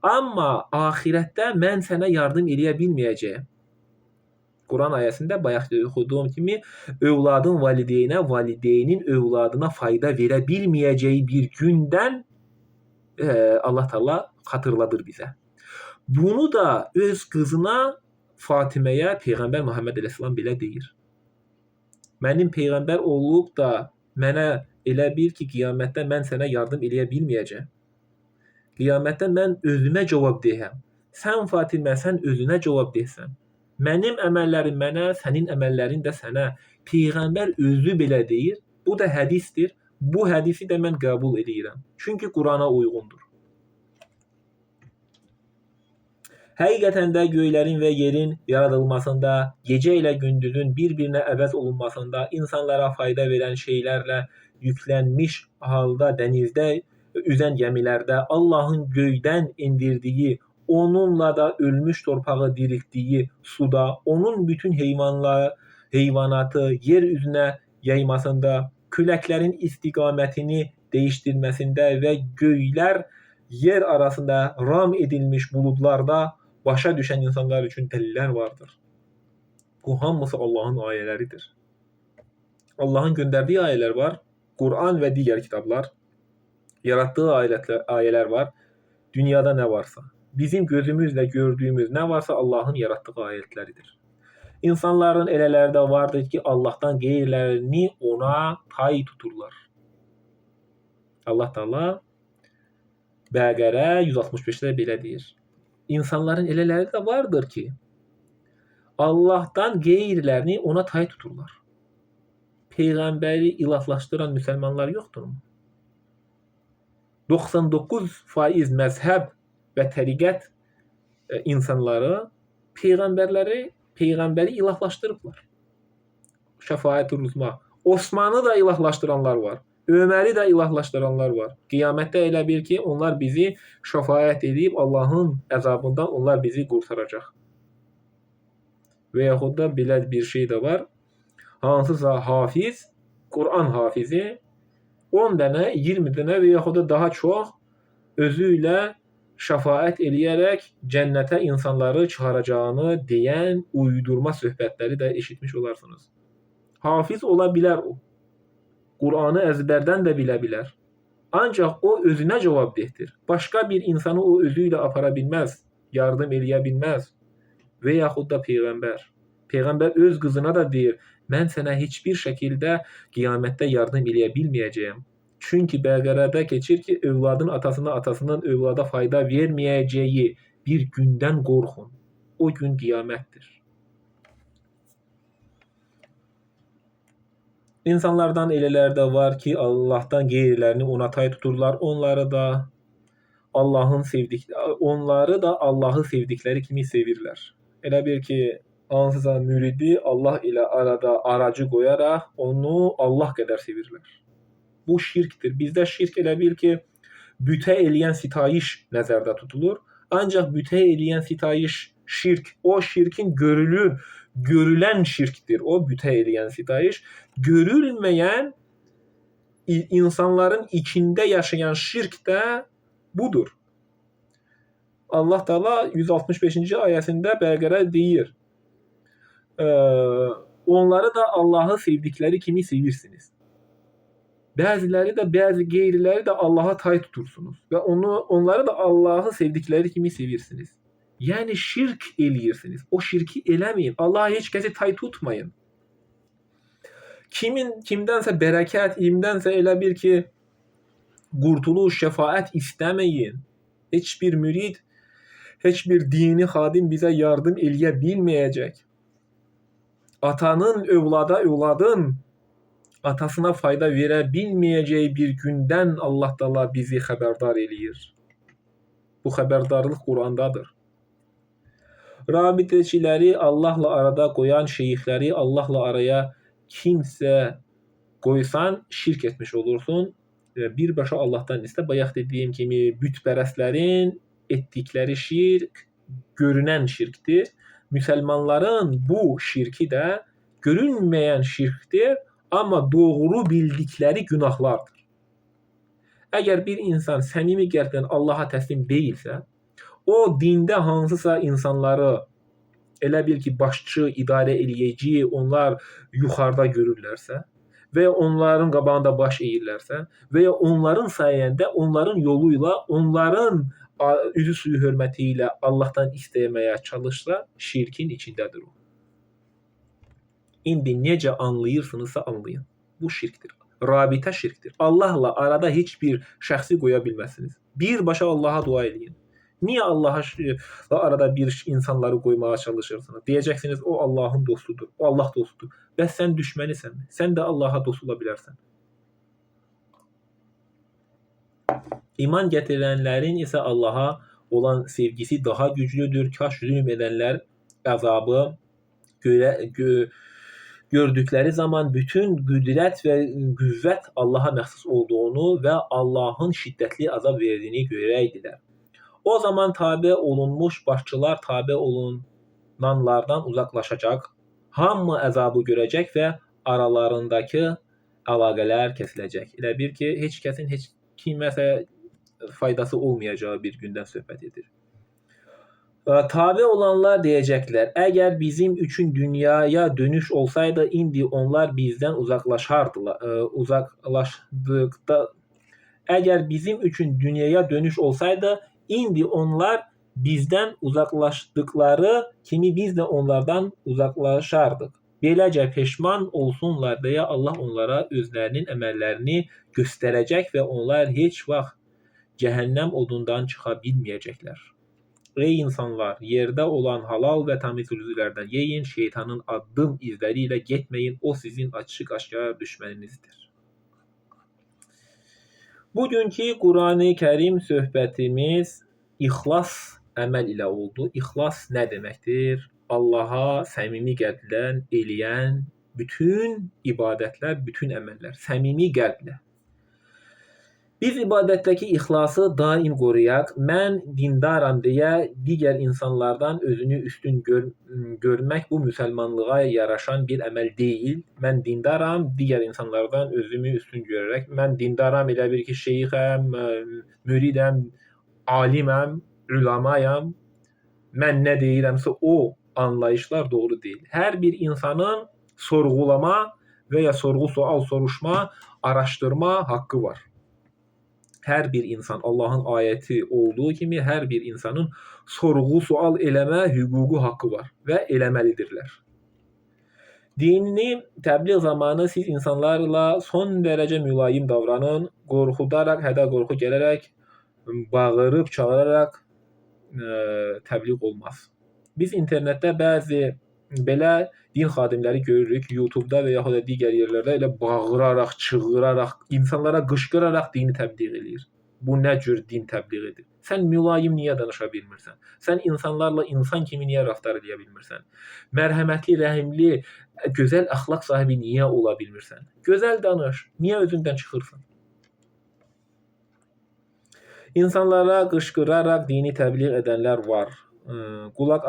A: amma axirətdə mən sənə yardım eləyə bilməyəcəyim. Quran ayəsində bayaq oxuduğum kimi övladın valideynə, valideynin övladına fayda verə bilməyəcəyi bir gündən Allah Taala xatırladır bizə. Bunu da öz qızına Fatiməyə Peyğəmbər Muhammed əleyhissalam belə deyir. Mənim peyğəmbər olub da Mənə elə bil ki, qiyamətdə mən sənə yardım eləyə bilməyəcəm. Qiyamətdə mən özümə cavabdehəm. Sən Fatimə, sən özünə cavabdehsən. Mənim əməllərim mənə, sənin əməllərin də sənə. Peyğəmbər özü belə deyir. Bu da hədisdir. Bu hədisi də mən qəbul edirəm. Çünki Qurana uyğundur. Həqiqətən də göylərin və yerin yaradılmasında, gecə ilə gündüzün bir-birinə əvəz olunmasında, insanlara fayda verən şeylərlə yüklənmiş halda dənizdə üzən gəmilərdə, Allahın göydən endirdiyi, onunla da ölmüş torpağı diriltdiyi suda, onun bütün heyvanatı yer üzünə yaymasında, küləklərin istiqamətini dəyişdirməsində və göylər yer arasında ram edilmiş buludlarda başa düşən insanlar üçün dəlillər vardır. Bu hamısı Allahın ayələridir. Allahın göndərdiyi ayələr var, Quran və digər kitablar, yaratdığı ayələr var, dünyada nə varsa. Bizim gözümüzlə gördüyümüz nə varsa Allahın yaratdığı ayətləridir. İnsanların elələri də vardır ki, Allahdan qeyrilərini ona tay tuturlar. Allah Taala Bəqərə 165-də belə deyir. İnsanların elələri də vardır ki, Allahdan qeyrilərini ona tay tuturlar. Peyğəmbəri ilahlaşdıran müsəlmanlar yoxdurmu? 99% məzhəb və təriqət insanları Peyğəmbəri ilahlaşdırıblar. Şəfaət-ül Uzma. Osmanı da ilahlaşdıranlar var. Öməri də ilahlaşdıranlar var. Qiyamətdə elə bil ki, onlar bizi şəfaət edib Allahın əzabından onlar bizi qurtaracaq. Və yaxud da belə bir şey də var. Hansısa hafiz, Quran hafizi 10 dənə, 20 dənə və yaxud da daha çox özü ilə şəfaət eləyərək cənnətə insanları çıxaracağını deyən uydurma söhbətləri də eşitmiş olarsınız. Hafiz ola bilər o. Qur'anı əzbərdən də bilə bilər. Ancaq o özünə cavabdehdir. Başqa bir insanı o özü ilə apara bilməz, yardım eləyə bilməz. Və yaxud da Peyğəmbər. Peyğəmbər öz qızına da deyir, mən sənə heç bir şəkildə qiyamətdə yardım eləyə bilməyəcəyəm. Çünki Bəqərədə keçir ki, övladın atasına, atasının övlada fayda verməyəcəyi bir gündən qorxun. O gün qiyamətdir. İnsanlardan elələr də var ki, Allahdan qeyrilərini ona tay tuturlar. Onları da Allahı sevdikləri kimi sevirlər. Elə bir ki, hansısa müridi Allah ilə arada aracı qoyaraq onu Allah qədər sevirlər. Bu şirkdir. Bizdə şirk elə bil ki, bütə eləyən sitayiş nəzərdə tutulur. Ancaq bütə eləyən sitayiş şirk. O şirkin görülən şirkdir. O bütə eləyən sitayiş. Görülməyən insanların içində yaşayan şirk də budur. Allah Taala 165-ci ayəsində Bəqərə deyir: onları da Allahı sevdikləri kimi sevirsiniz. Bəziləri də, bəzi qeyriləri də Allaha tay tutursunuz və onları da Allahı sevdikləri kimi sevirsiniz. Yəni şirk eləyirsiniz. O şirki eləməyin. Allaha heç kəsi tay tutmayın. Kimdənsə bərəkət, kimdənsə elə bir ki, qurtuluş, şəfaət istəməyin. Heç bir mürid, heç bir dini xadim bizə yardım eləyə bilməyəcək. Atanın övladın atasına fayda verə bilməyəcəyi bir gündən Allah Taala bizi xəbərdar eləyir. Bu xəbərdarlıq Qurandadır. Rabitəçiləri Allahla arada qoyan şeyxləri Allahla araya kimsə qoysan şirk etmiş olursun. Birbaşa Allahdan istə. Bayaq dediyim kimi bütpərəstlərin etdikləri şirk görünən şirkdir. Müsəlmanların bu şirki də görünməyən şirkdir, amma doğru bildikləri günahlardır. Əgər bir insan səmimi qəlbdən Allaha təslim deyilsə, o dində hansısa insanları elə bil ki, başçı, idarə eləyici, onlar yuxarıda görürlərsə və onların qabağında baş əyirlərsə və ya onların sayəndə, onların yolu ilə, onların üzü suyu hörməti ilə Allahdan istəməyə çalışsa, şirkin içindədir o. İndi necə anlayırsınızsa anlayın. Bu şirkdir. rabitə şirkdir. Allahla arada heç bir şəxsi qoya bilməzsiniz. Birbaşa Allaha dua edin. Niyə Allaha arada bir insanları qoymağa çalışırsınız? Deyəcəksiniz, o Allahın dostudur, o Allah dostudur. Bəs sən düşmənisənmi? Sən də Allaha dost ola bilərsən. İman gətirənlərin isə Allaha olan sevgisi daha güclüdür. Kaş zülm edənlər əzabı gördükləri zaman bütün qüdrət və qüvvət Allaha məxsus olduğunu və Allahın şiddətli azab verdiyini görəydilər. O zaman tabe olunmuş başçılar tabe olunanlardan uzaqlaşacaq, hamı əzabı görəcək və aralarındakı əlaqələr kəsiləcək. Elə bir ki, heç kəsin heç kiməsə faydası olmayacağı bir gündən söhbət edir. Tabe olanlar deyəcəklər, əgər bizim üçün dünyaya dönüş olsaydı, indi onlar bizdən uzaqlaşdıqda əgər bizim üçün dünyaya dönüş olsaydı, indi onlar bizdən uzaqlaşdıqları kimi biz də onlardan uzaqlaşardıq. Beləcə peşman olsunlar deyə Allah onlara özlərinin əməllərini göstərəcək və onlar heç vaxt cəhənnəm odundan çıxa bilməyəcəklər. Ey insanlar, yerdə olan halal və təmiz rüzülərdən yeyin, şeytanın addım izləri ilə getməyin, o sizin açıq-aşkar düşməninizdir. Bugünkü Qurani-Kərim söhbətimiz ixlas əməl ilə oldu. İxlas nə deməkdir? Allaha səmimi qəlbdən eləyən bütün ibadətlər, bütün əməllər, səmimi qəlblə. Biz ibadətdəki ixlası daim qoruyaq. Mən dindaram deyə digər insanlardan özünü üstün görmək bu müsəlmanlığa yaraşan bir əməl deyil. Mən dindaram, digər insanlardan özümü üstün görərək. Mən dindaram, elə bir ki, şeyxəm, müridəm, aliməm, ülamayam. Mən nə deyirəmsə o anlayışlar doğru deyil. Hər bir insanın sorğulama və ya sorğu-sual soruşma, araşdırma haqqı var. Hər bir insan, Allahın ayəti olduğu kimi, hər bir insanın sorğu-sual eləmə hüququ haqqı var və eləməlidirlər. Dinini təbliğ zamanı siz insanlarla son dərəcə mülayim davranın, qorxudaraq, hədə qorxu gələrək, bağırıb, çağıraraq təbliğ olmaz. Biz internetdə bəzi belə din xadimləri görürük, YouTube-da və yaxud da digər yerlərdə elə bağıraraq, çığıraraq, insanlara qışqıraraq dini təbliğ eləyir. Bu nə cür din təbliğidir? Sən mülayim niyə danışa bilmirsən? Sən insanlarla insan kimi niyə rəftar edə bilmirsən? Mərhəmətli, rəhimli, gözəl əxlaq sahibi niyə ola bilmirsən? Gözəl danış, niyə özündən çıxırsan? İnsanlara qışqıraraq dini təbliğ edənlər var. Qulaq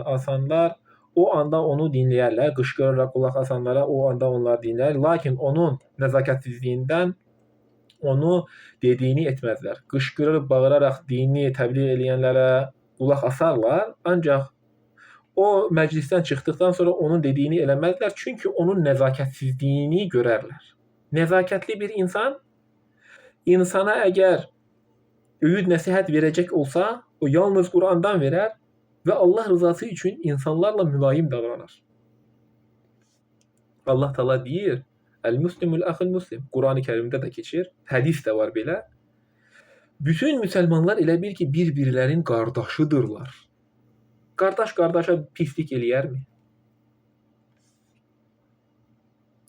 A: asanlar o anda onu dinləyərlər, qışqıraraq qulaq asanlara o anda onlar dinlər, lakin onun nəzakətsizliyindən onu dediyini etməzlər. Qışqırıb, bağıraraq dini təbliğ eləyənlərə qulaq asarlar, ancaq o məclisdən çıxdıqdan sonra onun dediyini eləməzlər, çünki onun nəzakətsizliyini görərlər. Nəzakətli bir insan, insana əgər öyüd nəsihət verəcək olsa, o yalnız Qurandan verər və Allah rızası üçün insanlarla mülayim davranır. Allah Taala deyir, "Əl-Müslimul əxul Müslim." Qurani Kərimdə də keçir, hədis də var belə. Bütün müsəlmanlar elə bil ki, bir-birlərin qardaşıdırlar. Qardaş qardaşa pislik eləyərmi?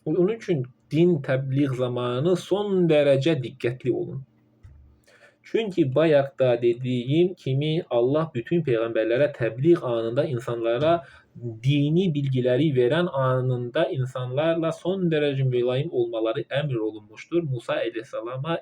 A: Onun üçün din təbliğ zamanı son dərəcə diqqətli olun. Çünki bayaq da dediyim kimi Allah bütün peyğəmbərlərə təbliğ anında insanlara dini bilgiləri verən anında insanlarla son dərəcə mülayim olmaları əmr olunmuşdur. Musa əleyhissalama,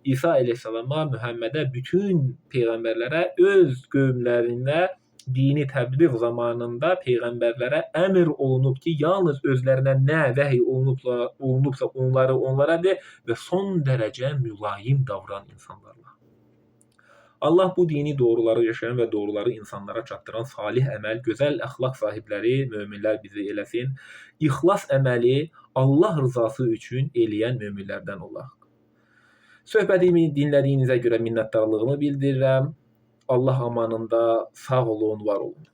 A: İsa əleyhissalama, Mühəmmədə, bütün peyğəmbərlərə öz qövmlərində dini təbliğ zamanında peyğəmbərlərə əmr olunub ki, yalnız özlərinə nə vəhiy olunubsa onlara de və son dərəcə mülayim davran insanlarla. Allah bu dini doğruları yaşayan və doğruları insanlara çatdıran salih əməl, gözəl əxlaq sahibləri, möminlər bizi eləsin. İxlas əməli Allah rızası üçün eləyən möminlərdən olaq. Söhbətimi dinlədiyinizə görə minnətdarlığımı bildirirəm. Allah amanında sağ olun, var olun.